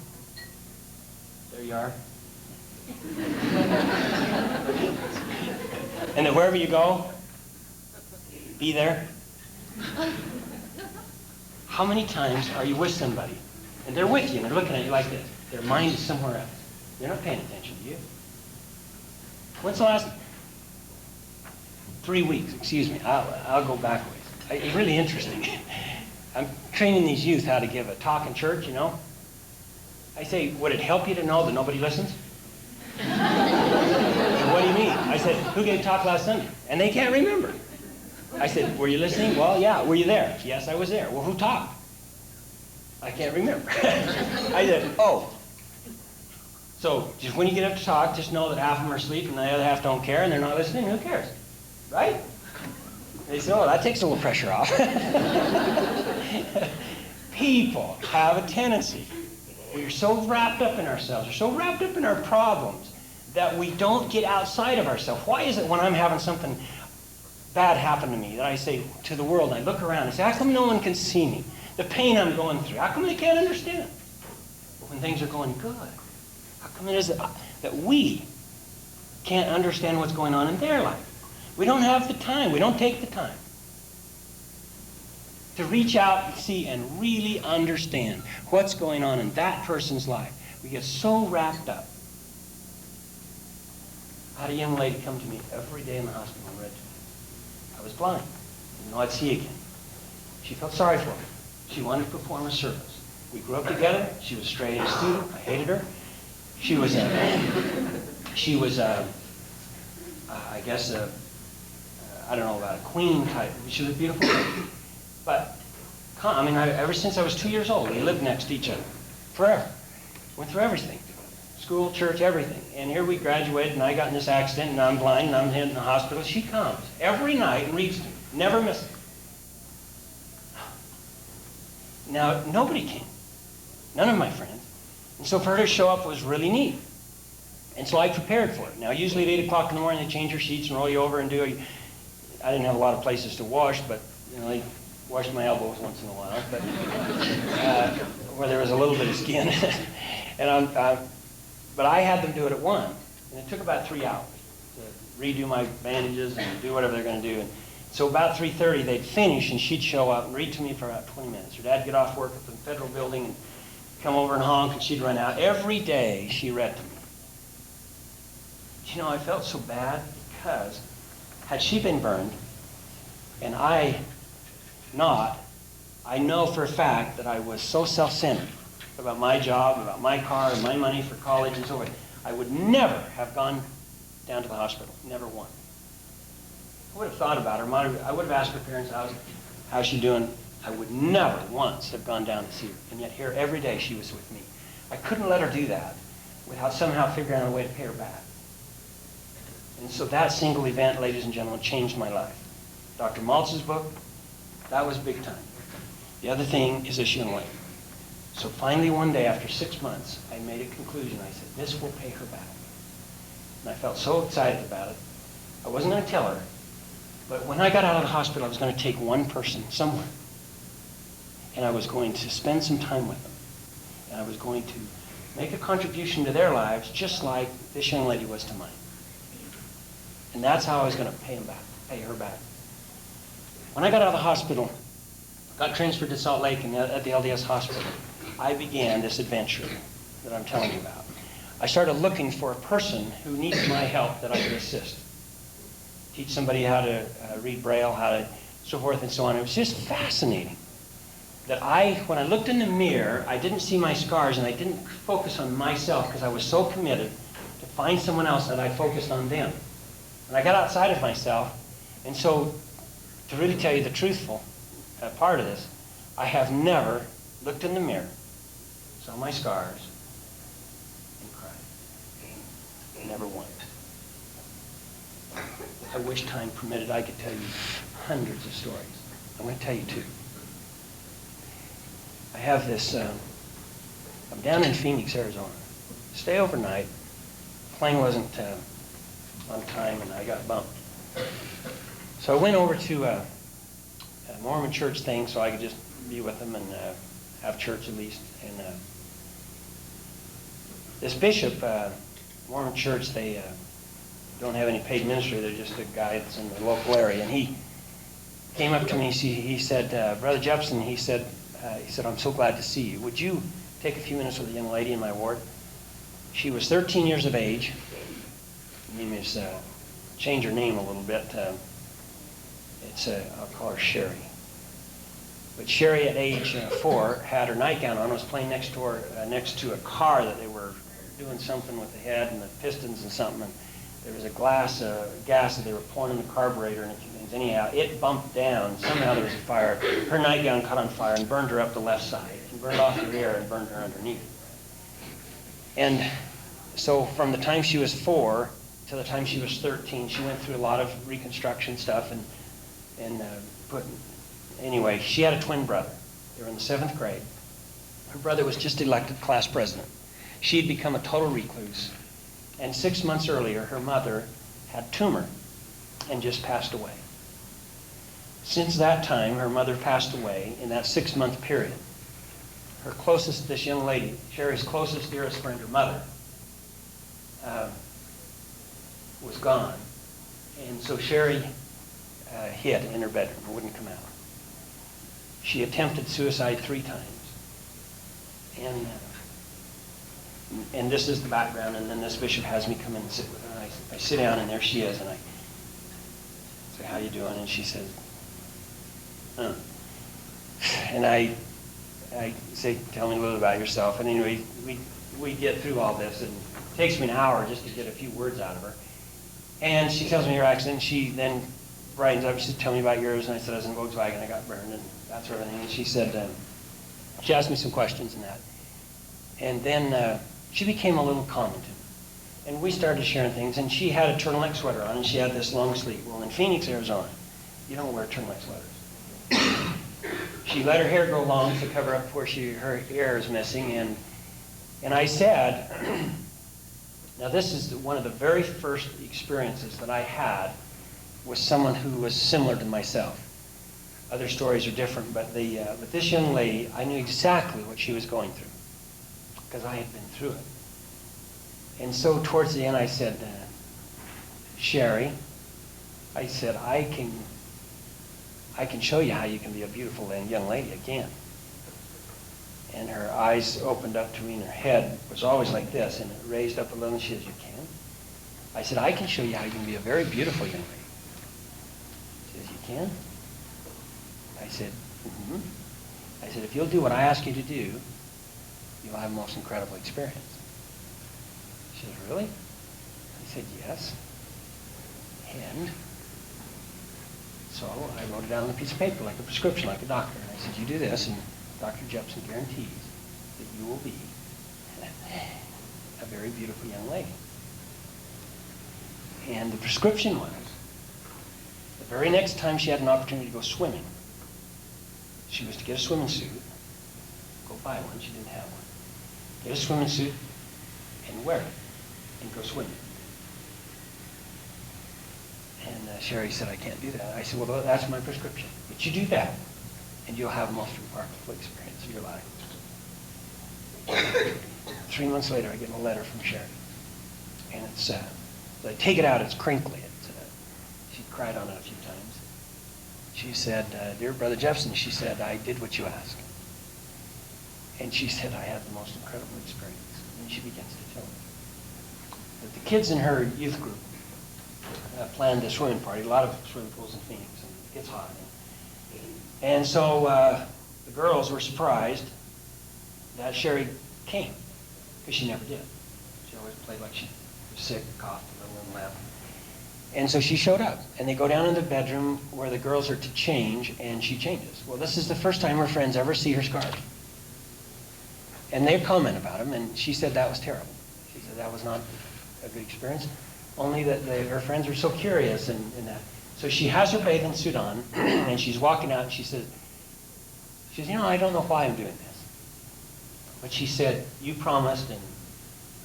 there you are? And that wherever you go, be there? How many times are you with somebody, and they're with you, and they're looking at you like this? Their mind is somewhere else. They're not paying attention to you. When's the last 3 weeks? Excuse me. I'll go backwards. It's really interesting. I'm training these youth how to give a talk in church, you know. I say, would it help you to know that nobody listens? What do you mean? I said, who gave a talk last Sunday? And they can't remember. I said, were you listening? Well, yeah. Were you there? Yes, I was there. Well, who talked? I can't remember. I said, oh. So just when you get up to talk, just know that half of them are asleep and the other half don't care and they're not listening. Who cares? Right? They say, oh, that takes a little pressure off. People have a tendency. We're so wrapped up in ourselves. We're so wrapped up in our problems that we don't get outside of ourselves. Why is it when I'm having something bad happen to me that I say to the world, and I look around and say, how come no one can see me? The pain I'm going through. How come they can't understand? But when things are going good, how come it is that we can't understand what's going on in their life? We don't have the time. We don't take the time to reach out and see and really understand what's going on in that person's life. We get so wrapped up. I had a young lady come to me every day in the hospital and read to me. I was blind. I didn't know I'd see again. She felt sorry for me. She wanted to perform a service. We grew up together. She was a straight-A student. I hated her. She was I guess, I don't know about a queen type. She was a beautiful lady. But, I mean, ever since I was 2 years old, we lived next to each other. Forever. Went through everything. School, church, everything. And here we graduated, and I got in this accident, and I'm blind, and I'm in the hospital. She comes every night and reads to me. Never misses. Now, nobody came. None of my friends. And so for her to show up was really neat. And so I prepared for it. Now, usually at 8 o'clock in the morning, they change your sheets and roll you over and do it. I didn't have a lot of places to wash, but, you know, they washed my elbows once in a while, but where there was a little bit of skin. But I had them do it at 1, and it took about 3 hours to redo my bandages and do whatever they're going to do. And so about 3:30, they'd finish, and she'd show up and read to me for about 20 minutes. Her dad would get off work at the federal building and come over and honk, and she'd run out. Every day, she read to me. You know, I felt so bad because had she been burned and I not, I know for a fact that I was so self-centered about my job, about my car, and my money for college and so forth. I would never have gone down to the hospital, never once. I would have thought about her. I would have asked her parents, how's she doing? I would never once have gone down to see her. And yet here every day she was with me. I couldn't let her do that without somehow figuring out a way to pay her back. And so that single event, ladies and gentlemen, changed my life. Dr. Maltz's book, that was big time. The other thing is this young lady. So finally one day, after 6 months, I made a conclusion. I said, this will pay her back. And I felt so excited about it. I wasn't going to tell her, but when I got out of the hospital, I was going to take one person somewhere. And I was going to spend some time with them. And I was going to make a contribution to their lives, just like this young lady was to mine. And that's how I was going to pay her back. When I got out of the hospital, got transferred to Salt Lake and at the LDS hospital, I began this adventure that I'm telling you about. I started looking for a person who needed my help that I could assist. Teach somebody how to read Braille, how to so forth and so on. It was just fascinating that when I looked in the mirror, I didn't see my scars and I didn't focus on myself because I was so committed to find someone else that I focused on them. And I got outside of myself, and so to really tell you the truthful part of this, I have never looked in the mirror, saw my scars, and cried. Never once. I wish time permitted, I could tell you hundreds of stories. I'm going to tell you 2. I have this, I'm down in Phoenix, Arizona. Stay overnight. Plane wasn't on time, and I got bumped. So I went over to a Mormon church thing so I could just be with them and have church at least. And this bishop, Mormon church, they don't have any paid ministry. They're just a guy that's in the local area. And he came up to me. He said, Brother Jepsin, he said, I'm so glad to see you. Would you take a few minutes with a young lady in my ward? She was 13 years of age. Her name is, change her name a little bit. I'll call her Sherry. But Sherry at age 4 had her nightgown on, was playing next to a car that they were doing something with the head and the pistons and something. And there was a glass of gas that they were pouring in the carburetor and a few things. Anyhow, it bumped down. Somehow there was a fire. Her nightgown caught on fire and burned her up the left side. And burned off her ear and burned her underneath. And So from the time she was 4 to the time she was 13, she went through a lot of reconstruction stuff anyway, she had a twin brother. They were in the 7th grade. Her brother was just elected class president. She had become a total recluse. And 6 months earlier, her mother had a tumor and just passed away. Since that time, her mother passed away in that 6-month period. Her closest, this young lady, Sherry's closest, dearest friend, her mother, was gone. And so Sherry hid in her bedroom and wouldn't come out. She attempted suicide 3 times. And this is the background, and then this bishop has me come in and sit with her. And I sit down, and there she is, and I say, "How you doing?" And she says, And I say, "Tell me a little about yourself." And anyway, we get through all this, and it takes me an hour just to get a few words out of her. And she tells me her accident. She then brightens up. She said, "Tell me about yours." And I said, "I was in Volkswagen. I got burned," and that sort of thing. And she said, she asked me some questions and that. And then she became a little commented. And we started sharing things, and she had a turtleneck sweater on, and she had this long sleeve. Well, in Phoenix, Arizona, you don't wear turtleneck sweaters. She let her hair grow long to cover up where her hair is missing, and I said, now this is one of the very first experiences that I had with someone who was similar to myself. Other stories are different, but this young lady, I knew exactly what she was going through, because I had been through it. And so towards the end I said, "Sherry," I said, I can show you how you can be a beautiful young lady again." And her eyes opened up to me, and her head was always like this, and it raised up a little, and she says, "You can?" I said, "I can show you how you can be a very beautiful young lady." She says, "You can?" I said, "Mm-hmm." I said, "If you'll do what I ask you to do, you'll have a most incredible experience." She says, "Really?" I said, "Yes." And so I wrote it down on a piece of paper, like a prescription, like a doctor. And I said, "You do this, and Dr. Jepsin guarantees that you will be a very beautiful young lady." And the prescription was, the very next time she had an opportunity to go swimming, she was to get a swimming suit, go buy one, she didn't have one, get a swimming suit and wear it, and go swimming. And Sherry said, "I can't do that." I said, "Well, that's my prescription. But you do that, and you'll have the most remarkable experience of your life." 3 months later, I get a letter from Sherry. And it's, I take it out, it's crinkly. She cried on it a few times. She said, "Dear Brother Jepsin," she said, "I did what you asked." And she said, "I had the most incredible experience." And she begins to tell me that the kids in her youth group planned a swimming party, a lot of swimming pools in Phoenix, and it gets hot. And so the girls were surprised that Sherry came, because she never did. She always played like she was sick, coughed a little, and left. And so she showed up, and they go down in the bedroom where the girls are to change, and she changes. Well, this is the first time her friends ever see her scars. And they comment about them, and she said that was terrible. She said that was not a good experience, only that her friends were so curious and that. So she has her bathing suit on, and she's walking out, and she says, "You know, I don't know why I'm doing this." But she said, "You promised, and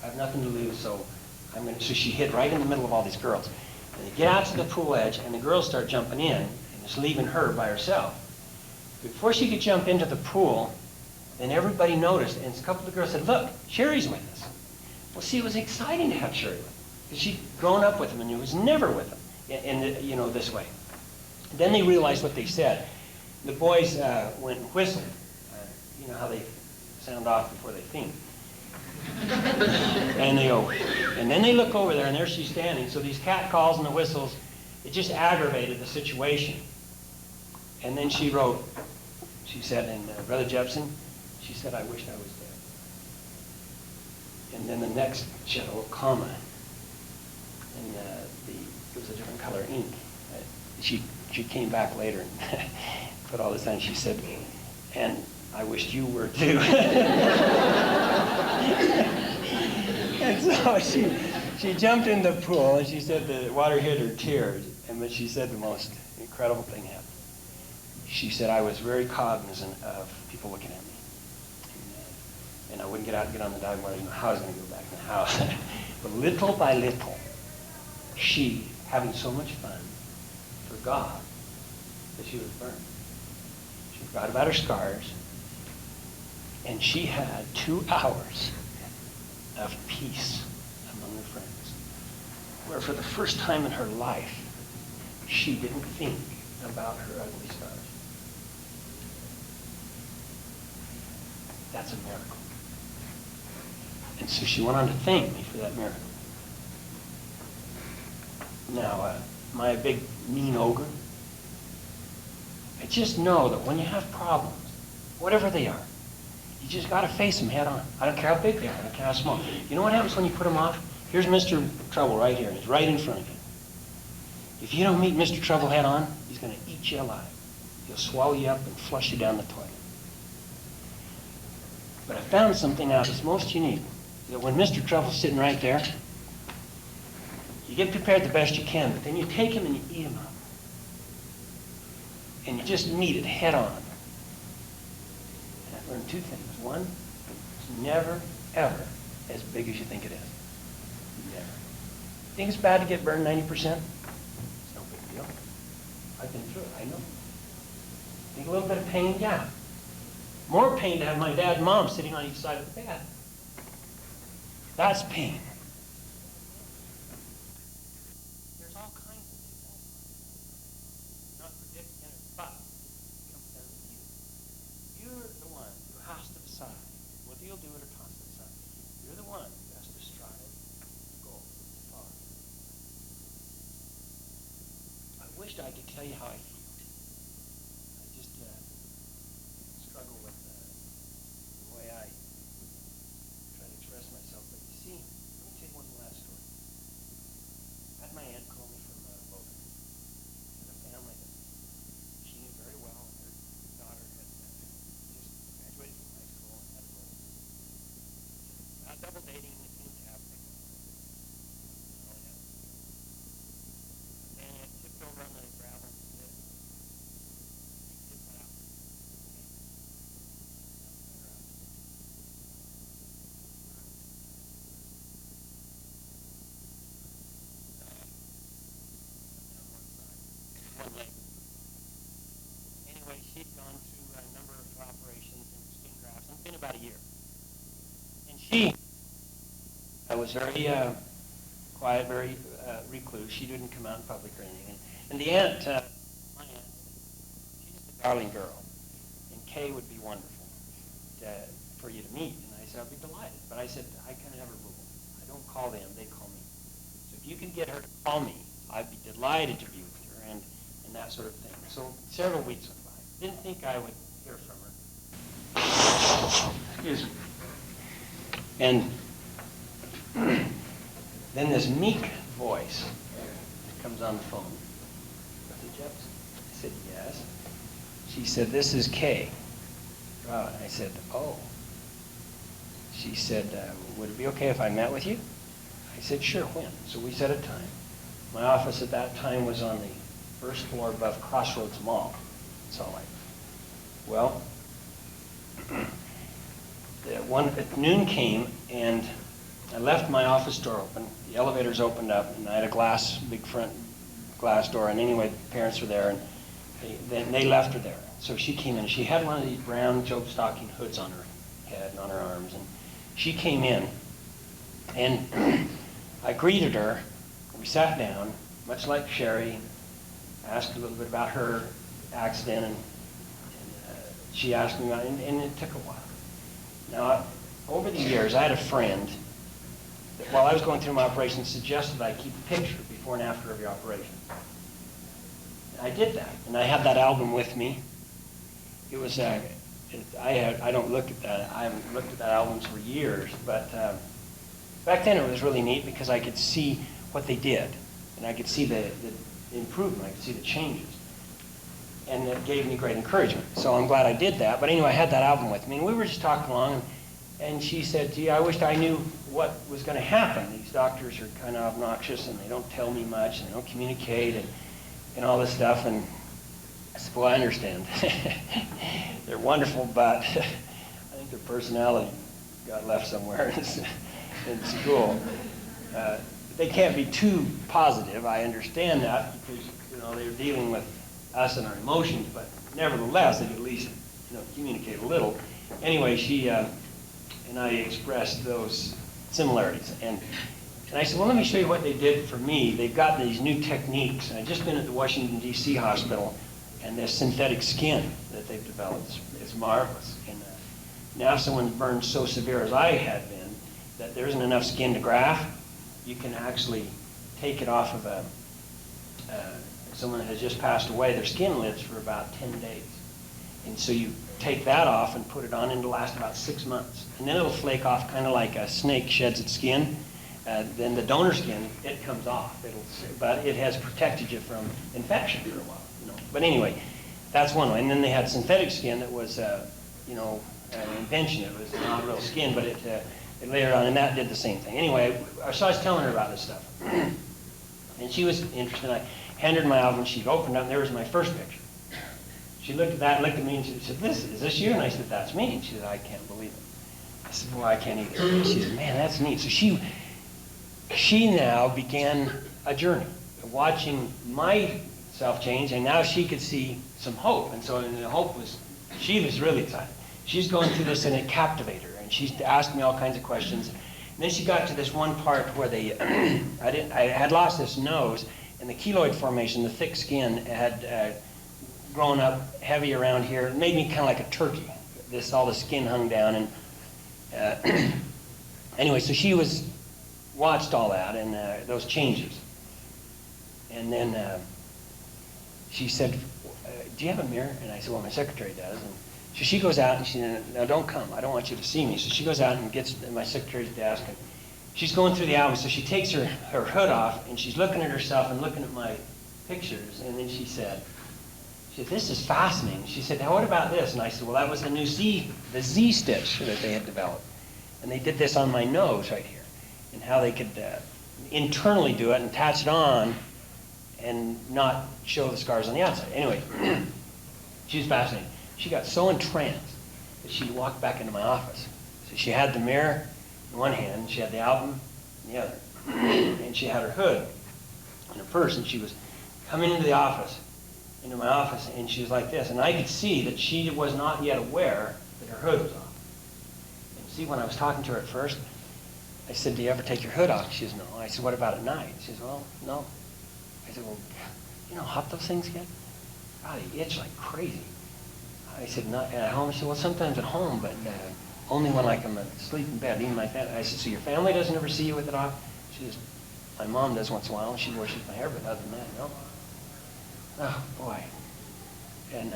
I have nothing to lose, so I'm going to." So she hid right in the middle of all these girls. And they get out to the pool edge, and the girls start jumping in, and it's leaving her by herself. Before she could jump into the pool, then everybody noticed, and a couple of the girls said, "Look, Sherry's with us." Well, see, it was exciting to have Sherry with them, because she'd grown up with him, and he was never with them, in this way. Then they realized what they said. The boys went and whistled. You know how they sound off before they think. And they go, and then they look over there, and there she's standing. So these cat calls and the whistles, it just aggravated the situation. And then she wrote, she said, "And Brother Jepsin," she said, "I wished I was dead." And then the next, she had a little comma, and it was a different color ink. She came back later and put all this on. She said, "And I wished you were too." And So she jumped in the pool, and she said the water hit her tears, but she said the most incredible thing happened. She said, I was very cognizant of people looking at me. And I wouldn't get out and get on the diving board. I didn't know how I was going to go back in the house. But little by little, she, having so much fun, forgot that she was burned. She forgot about her scars. And she had 2 hours of peace among her friends, where for the first time in her life, she didn't think about her ugly scars. That's a miracle. And so she went on to thank me for that miracle. Now, am I a big, mean ogre? I just know that when you have problems, whatever they are, you just got to face them head on. I don't care how big they are. I don't care how small. You know what happens when you put them off? Here's Mr. Trouble right here, and he's right in front of you. If you don't meet Mr. Trouble head on, he's going to eat you alive. He'll swallow you up and flush you down the toilet. But I found something out that's most unique, that when Mr. Trouble's sitting right there, you get prepared the best you can, but then you take him and you eat him up. And you just meet it head on. And I've learned 2 things. One, it's never, ever as big as you think it is. Never. Think it's bad to get burned 90%? It's no big deal. I've been through it, I know. Think a little bit of pain? Yeah. More pain to have my dad and mom sitting on each side of the bed. That's pain. There's all kinds of things. Not predicting it, but it comes down to you. You're the one who has to decide whether you'll do it or toss it aside. You're the one who has to strive to go far. I wished I could tell you how I feel. I just struggle with the way I try to express myself. But you see, let me tell you one last story. I had my aunt call me from Logan. She had a family that she knew very well, and her daughter had just graduated from high school and had a role. Not double dating, the teen Catholic. And I tipped over on the gravel and said, anyway, she'd gone through a number of operations and skin grafts, and it's been about a year. And I was very quiet, very recluse. She didn't come out in public or anything. And the aunt, my aunt, she's just a darling girl. And Kay would be wonderful for you to meet. And I said, I'd be delighted. But I said, I kind of have a rule. I don't call them, they call me. So if you can get her to call me, I'd be delighted to be with her and that sort of thing. So several weeks went by. Didn't think I would hear from her. Excuse me. And then this meek voice comes on the phone. Is it Jepsin? I said, yes. She said, this is Kay. I said, oh. She said, would it be okay if I met with you? I said, sure, when? So we set a time. My office at that time was on the first floor above Crossroads Mall. So well, at noon came, and I left my office door open. The elevators opened up, and I had a big front glass door. And anyway, the parents were there, and they left her there. So she came in, and she had one of these brown Job stocking hoods on her head and on her arms. And she came in, and I greeted her. We sat down, much like Sherry, asked a little bit about her accident, and she asked me about it, and it took a while. Now, over the years, I had a friend that while I was going through my operation suggested I keep a picture before and after every operation. And I did that, and I had that album with me. It was, I don't look at that, I haven't looked at that album for years, but back then it was really neat because I could see what they did, and I could see the improvement, I could see the changes. And it gave me great encouragement. So I'm glad I did that. But anyway, I had that album with me, and we were just talking along, And she said, gee, I wished I knew what was going to happen. These doctors are kind of obnoxious, and they don't tell me much, and they don't communicate, and all this stuff. And I said, well, I understand. They're wonderful, but I think their personality got left somewhere in school. They can't be too positive. I understand that because they're dealing with us and our emotions, but nevertheless, they at least communicate a little. Anyway, she and I expressed those similarities, and I said, well, let me show you what they did for me. They've got these new techniques, and I've just been at the Washington, D.C. hospital, and this synthetic skin that they've developed is marvelous. And now if someone's burned so severe as I had been, that there isn't enough skin to graft, you can actually take it off of someone that has just passed away. Their skin lives for about 10 days. And so you take that off and put it on, and it'll last about 6 months. And then it'll flake off kind of like a snake sheds its skin. Then the donor skin, it comes off. But it has protected you from infection for a while. But anyway, that's one way. And then they had synthetic skin that was, an invention. It was not real skin, but it layered on, and that did the same thing. Anyway, so I was telling her about this stuff. And she was interested. I handed her my album sheet, opened up, and there was my first picture. She looked at that, looked at me, and she said, is this you? And I said, that's me. And she said, I can't believe it. I said, well, I can't either. And she said, man, that's neat. So she now began a journey of watching myself change, and now she could see some hope. And so the hope was, she was really excited. She's going through this, and it captivated her. And she's asked me all kinds of questions. And then she got to this one part where I had lost this nose, and the keloid formation, the thick skin, had grown up heavy around here. It made me kind of like a turkey. All the skin hung down, and anyway, so she watched all that and those changes, and then she said, "Do you have a mirror?" And I said, "Well, my secretary does." And so she goes out and she said, "Now don't come. I don't want you to see me." So she goes out and gets at my secretary's desk, and she's going through the album. So she takes her hood off, and she's looking at herself and looking at my pictures, and then she said, "This is fascinating." She said, "Now what about this?" And I said, "Well, that was the new Z stitch that they had developed. And they did this on my nose right here, and how they could internally do it and attach it on and not show the scars on the outside." Anyway, she was fascinated. She got so entranced that she walked back into my office. So she had the mirror in one hand, and she had the album in the other. And she had her hood in her purse, and she was coming into my office, and she was like this. And I could see that she was not yet aware that her hood was off. And see, when I was talking to her at first, I said, "Do you ever take your hood off?" She says, "No." I said, "What about at night?" She says, "Well, no." I said, "Well, you know how hot those things get? God, they itch like crazy." I said, "Not at home?" She said, "Well, sometimes at home, but only when like I'm asleep in bed, even my family." I said, "So your family doesn't ever see you with it off?" She says, "My mom does once in a while, and she washes my hair, but other than that, no." Oh, boy. And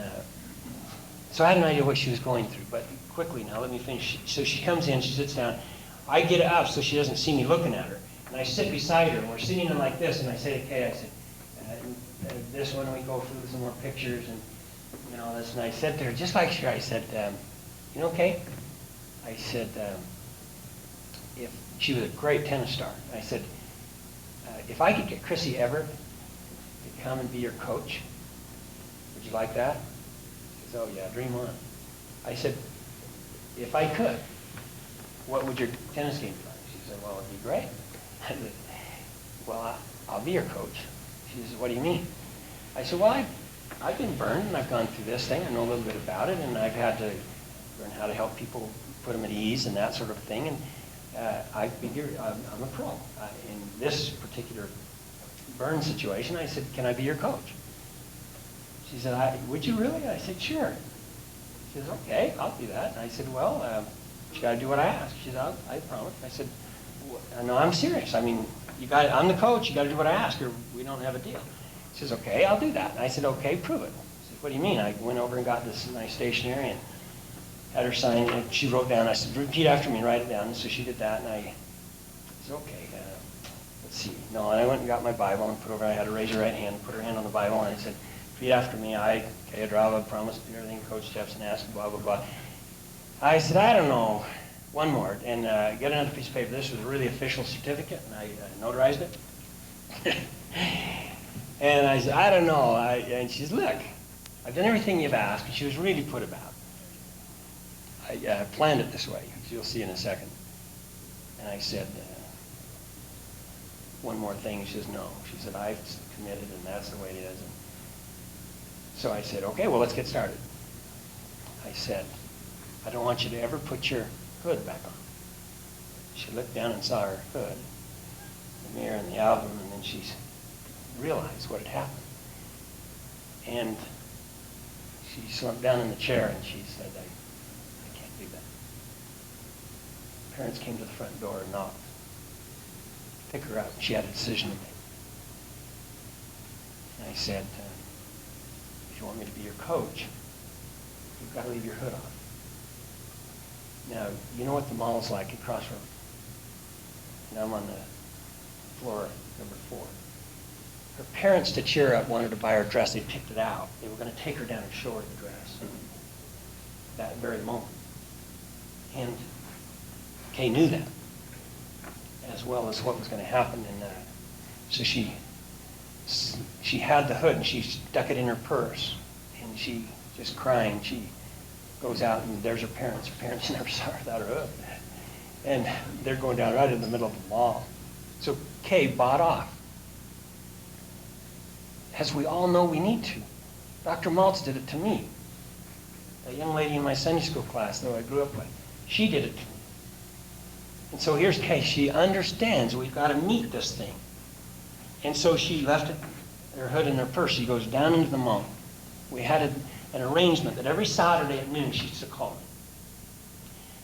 so I had an idea what she was going through, but quickly now, let me finish. So she comes in, she sits down. I get up so she doesn't see me looking at her. And I sit beside her, and we're sitting in like this, and I say, "Okay," I said, "this one, we go through some more pictures, and this." And I said to her, just like her, I said, "Okay?" I said, if she was a great tennis star. I said, "If I could get Chrissy Everett to come and be your coach, would you like that?" She says, "Oh yeah, dream on." I said, "If I could, what would your tennis game be like?" She said, "Well, it'd be great." I said, "Well, I'll be your coach." She says, "What do you mean?" I said, "Well, I've been burned, and I've gone through this thing. I know a little bit about it, and I've had to learn how to help people, put them at ease and that sort of thing. And I figure I'm a pro. In this particular burn situation," I said, "Can I be your coach?" She said, "Would you really?" I said, "Sure." She says, "Okay, I'll do that." And I said, "Well, you got to do what I ask." She said, "I promise." I said, "No, I'm serious. I mean, I'm the coach. You got to do what I ask, or we don't have a deal." She says, "Okay, I'll do that." And I said, "Okay, prove it." She said, "What do you mean?" I went over and got this nice stationery and had her sign, and she wrote down. I said, "Repeat after me, write it down." And so she did that, and I said, "Okay, let's see." No, and I went and got my Bible and put over. I had her raise her right hand, put her hand on the Bible, and I said, "Repeat after me. I, Kaya Drava, promise to do everything Coach Jepsin asked, blah, blah, blah." I said, "I don't know one more, and get another piece of paper. This was a really official certificate, and I notarized it. And I said, I don't know. And she says, look, I've done everything you've asked, and she was really put about. I planned it this way, as you'll see in a second. And I said, one more thing. She says, no. She said, I've committed, and that's the way it is. And so I said, okay, well, let's get started. I said, I don't want you to ever put your hood back on. She looked down and saw her hood, the mirror and the album, and then she realized what had happened. And she slumped down in the chair and she said, I can't do that. Parents came to the front door and knocked. Pick her up. She had a decision to make. And I said, if you want me to be your coach, you've got to leave your hood on. Now, you know what the mall's like at Crossroads. And I'm on the floor, number 4. Her parents, to cheer her up, wanted to buy her a dress. They picked it out. They were going to take her down and show her the dress that very moment. And Kay knew that, as well as what was going to happen. And so she had the hood, and she stuck it in her purse. And she, just crying, she goes out, and there's her parents. Her parents never saw her without her hood. And they're going down right in the middle of the mall. So Kay bought off. As we all know we need to. Dr. Maltz did it to me. A young lady in my Sunday school class, though I grew up with, she did it to me. And so here's Kay. She understands we've got to meet this thing. And so she left her hood in her purse. She goes down into the mall. We had an arrangement that every Saturday at noon she used to call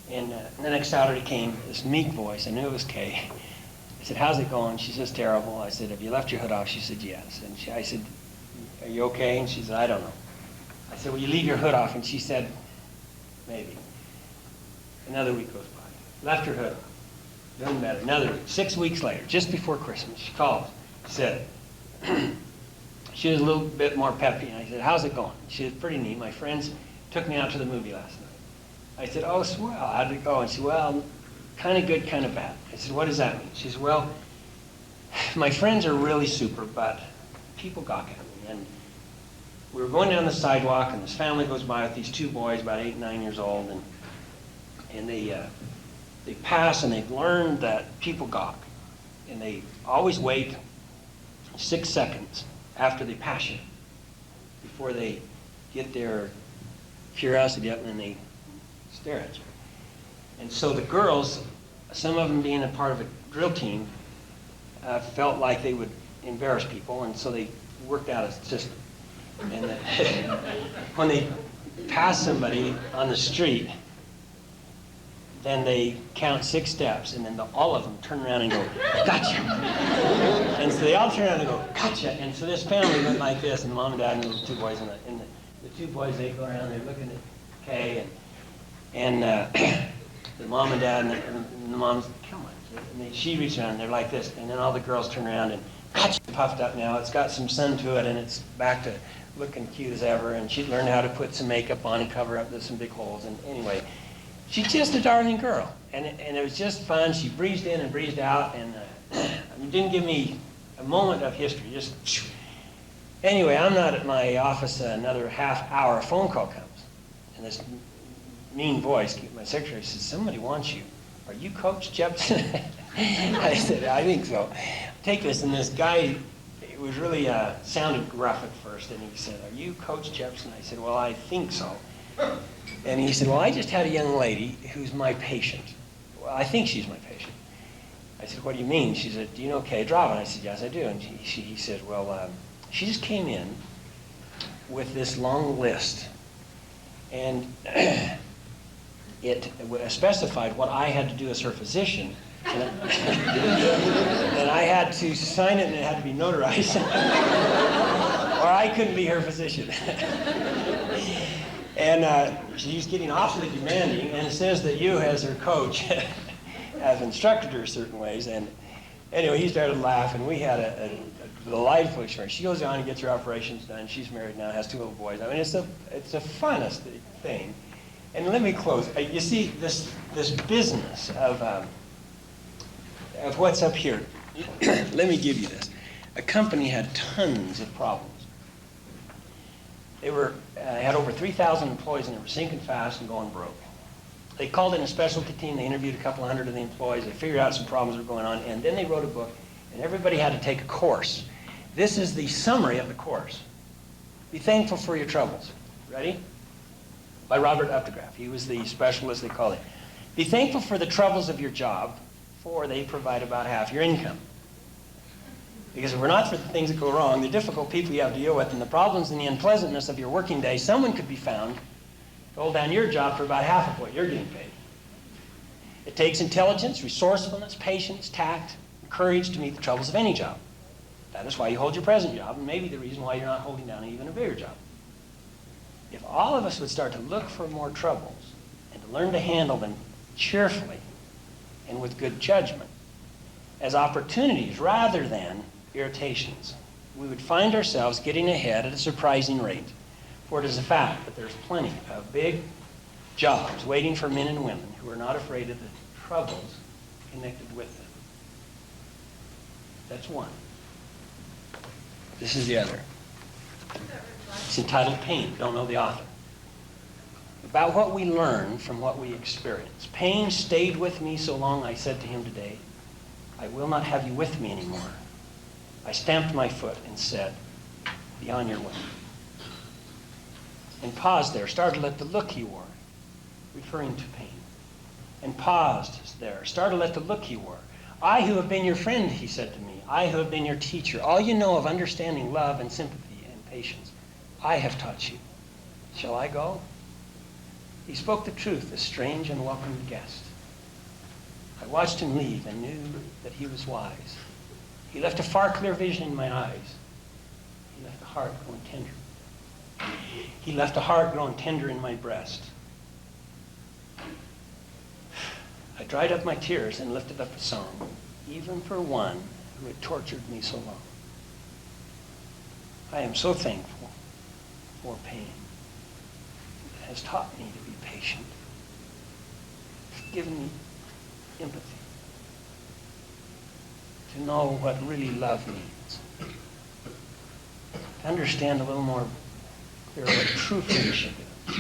me. And the next Saturday came this meek voice. I knew it was Kay. I said, how's it going? She says, terrible. I said, have you left your hood off? She said, yes. And I said, are you okay? And she said, I don't know. I said, will you leave your hood off? And she said, maybe. Another week goes by. Left her hood off. Doesn't matter. Another week. 6 weeks later, just before Christmas, she called. She said, she was a little bit more peppy. And I said, how's it going? She said, pretty neat. My friends took me out to the movie last night. I said, oh, swell. How'd it go? And she said, well, kind of good, kind of bad. I said, what does that mean? She said, well, my friends are really super, but people gawk at me. And we were going down the sidewalk, and this family goes by with these 2 boys, about 8 and 9 years old, and they pass, and they've learned that people gawk. And they always wait 6 seconds after they pass you before they get their curiosity up, and then they stare at you. And so the girls, some of them being a part of a drill team, felt like they would embarrass people, and so they worked out a system. And when they pass somebody on the street, then they count 6 steps, and then all of them turn around and go, gotcha. And so they all turn around and go, gotcha. And so this family went like this, and the mom and dad and the 2 boys, and the 2 boys, they go around, they're looking at Kay, and the mom and dad and the mom's, come on, kid. And she reaches around and they're like this. And then all the girls turn around and gotcha, puffed up now. It's got some sun to it and it's back to looking cute as ever. And she'd learned how to put some makeup on and cover up some big holes. And anyway, she's just a darling girl. And it was just fun. She breezed in and breezed out and didn't give me a moment of history. Just anyway, I'm not at my office another half hour. A phone call comes. And this mean voice, my secretary says, somebody wants you. Are you Coach Jepsin? I said, I think so. Take this. And this guy, it was really sounded gruff at first. And he said, are you Coach Jepsin? I said, well, I think so. And he said, well, I just had a young lady who's my patient. Well, I think she's my patient. I said, what do you mean? She said, do you know Kay Drava? And I said, yes, I do. And he said, well, she just came in with this long list. And it specified what I had to do as her physician. And I had to sign it, and it had to be notarized. Or I couldn't be her physician. And she's getting awfully demanding, and it says that you, as her coach, have instructed her certain ways. And anyway, he started laughing. We had a delightful experience. She goes on and gets her operations done. She's married now, has 2 little boys. I mean, it's the funnest thing. And let me close. You see, this business of what's up here, let me give you this. A company had tons of problems. They had over 3,000 employees, and they were sinking fast and going broke. They called in a specialty team. They interviewed a couple hundred of the employees. They figured out some problems that were going on, and then they wrote a book, and everybody had to take a course. This is the summary of the course. Be thankful for your troubles. Ready? By Robert Updegraff. He was the specialist, they call it. Be thankful for the troubles of your job, for they provide about half your income. Because if we're not for the things that go wrong, the difficult people you have to deal with, and the problems and the unpleasantness of your working day, someone could be found to hold down your job for about half of what you're getting paid. It takes intelligence, resourcefulness, patience, tact, and courage to meet the troubles of any job. That is why you hold your present job, and maybe the reason why you're not holding down even a bigger job. If all of us would start to look for more troubles and to learn to handle them cheerfully and with good judgment as opportunities rather than irritations, we would find ourselves getting ahead at a surprising rate. For it is a fact that there's plenty of big jobs waiting for men and women who are not afraid of the troubles connected with them. That's one. This is the other. It's entitled Pain. Don't know the author. About what we learn from what we experience. Pain stayed with me so long, I said to him today, I will not have you with me anymore. I stamped my foot and said, be on your way. And paused there, startled at the look he wore, referring to pain. And paused there, startled at the look he wore. I who have been your friend, he said to me, I who have been your teacher, all you know of understanding, love, and sympathy and patience, I have taught you. Shall I go? He spoke the truth, a strange and welcome guest. I watched him leave and knew that he was wise. He left a far clear vision in my eyes. He left a heart growing tender. He left a heart growing tender in my breast. I dried up my tears and lifted up a song, even for one who had tortured me so long. I am so thankful for pain. It has taught me to be patient. It's given me empathy. To know what really love means. To understand a little more clearly what true friendship is.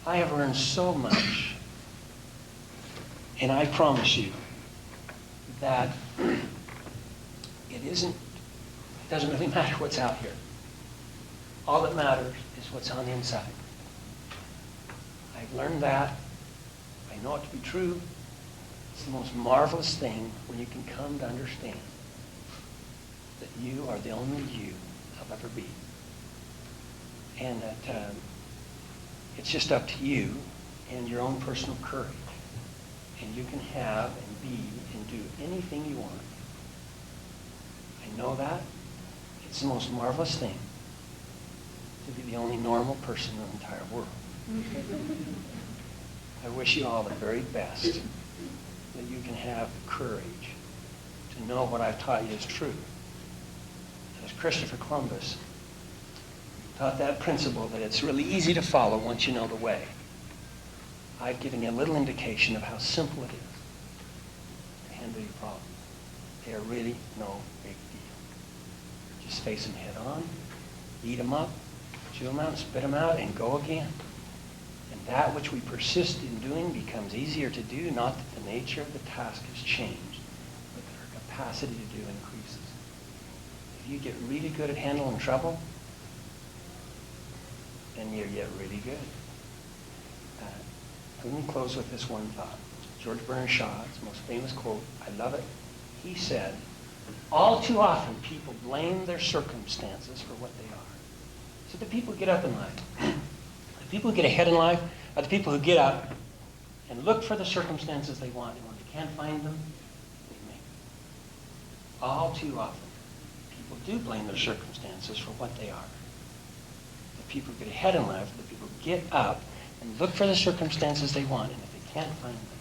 I have learned so much. And I promise you that it doesn't really matter what's out here. All that matters is what's on the inside. I've learned that. I know it to be true. It's the most marvelous thing when you can come to understand that you are the only you I'll ever be. And that it's just up to you and your own personal courage. And you can have and be and do anything you want. I know that. It's the most marvelous thing to be the only normal person in the entire world. I wish you all the very best, that you can have the courage to know what I've taught you is true. As Christopher Columbus taught that principle that it's really easy to follow once you know the way. I've given you a little indication of how simple it is to handle your problems. They are really no big deal. Just face them head on, eat them up, chew them out, spit them out, and go again. And that which we persist in doing becomes easier to do, not that the nature of the task has changed, but that our capacity to do increases. If you get really good at handling trouble, then you get really good. Let me close with this one thought. George Bernard Shaw's most famous quote, I love it. He said, all too often people blame their circumstances for what they are. So the people who get up in life, the people who get ahead in life, are the people who get up and look for the circumstances they want, and when they can't find them, they make them. All too often, people do blame their circumstances for what they are. The people who get ahead in life are the people who get up and look for the circumstances they want, and if they can't find them,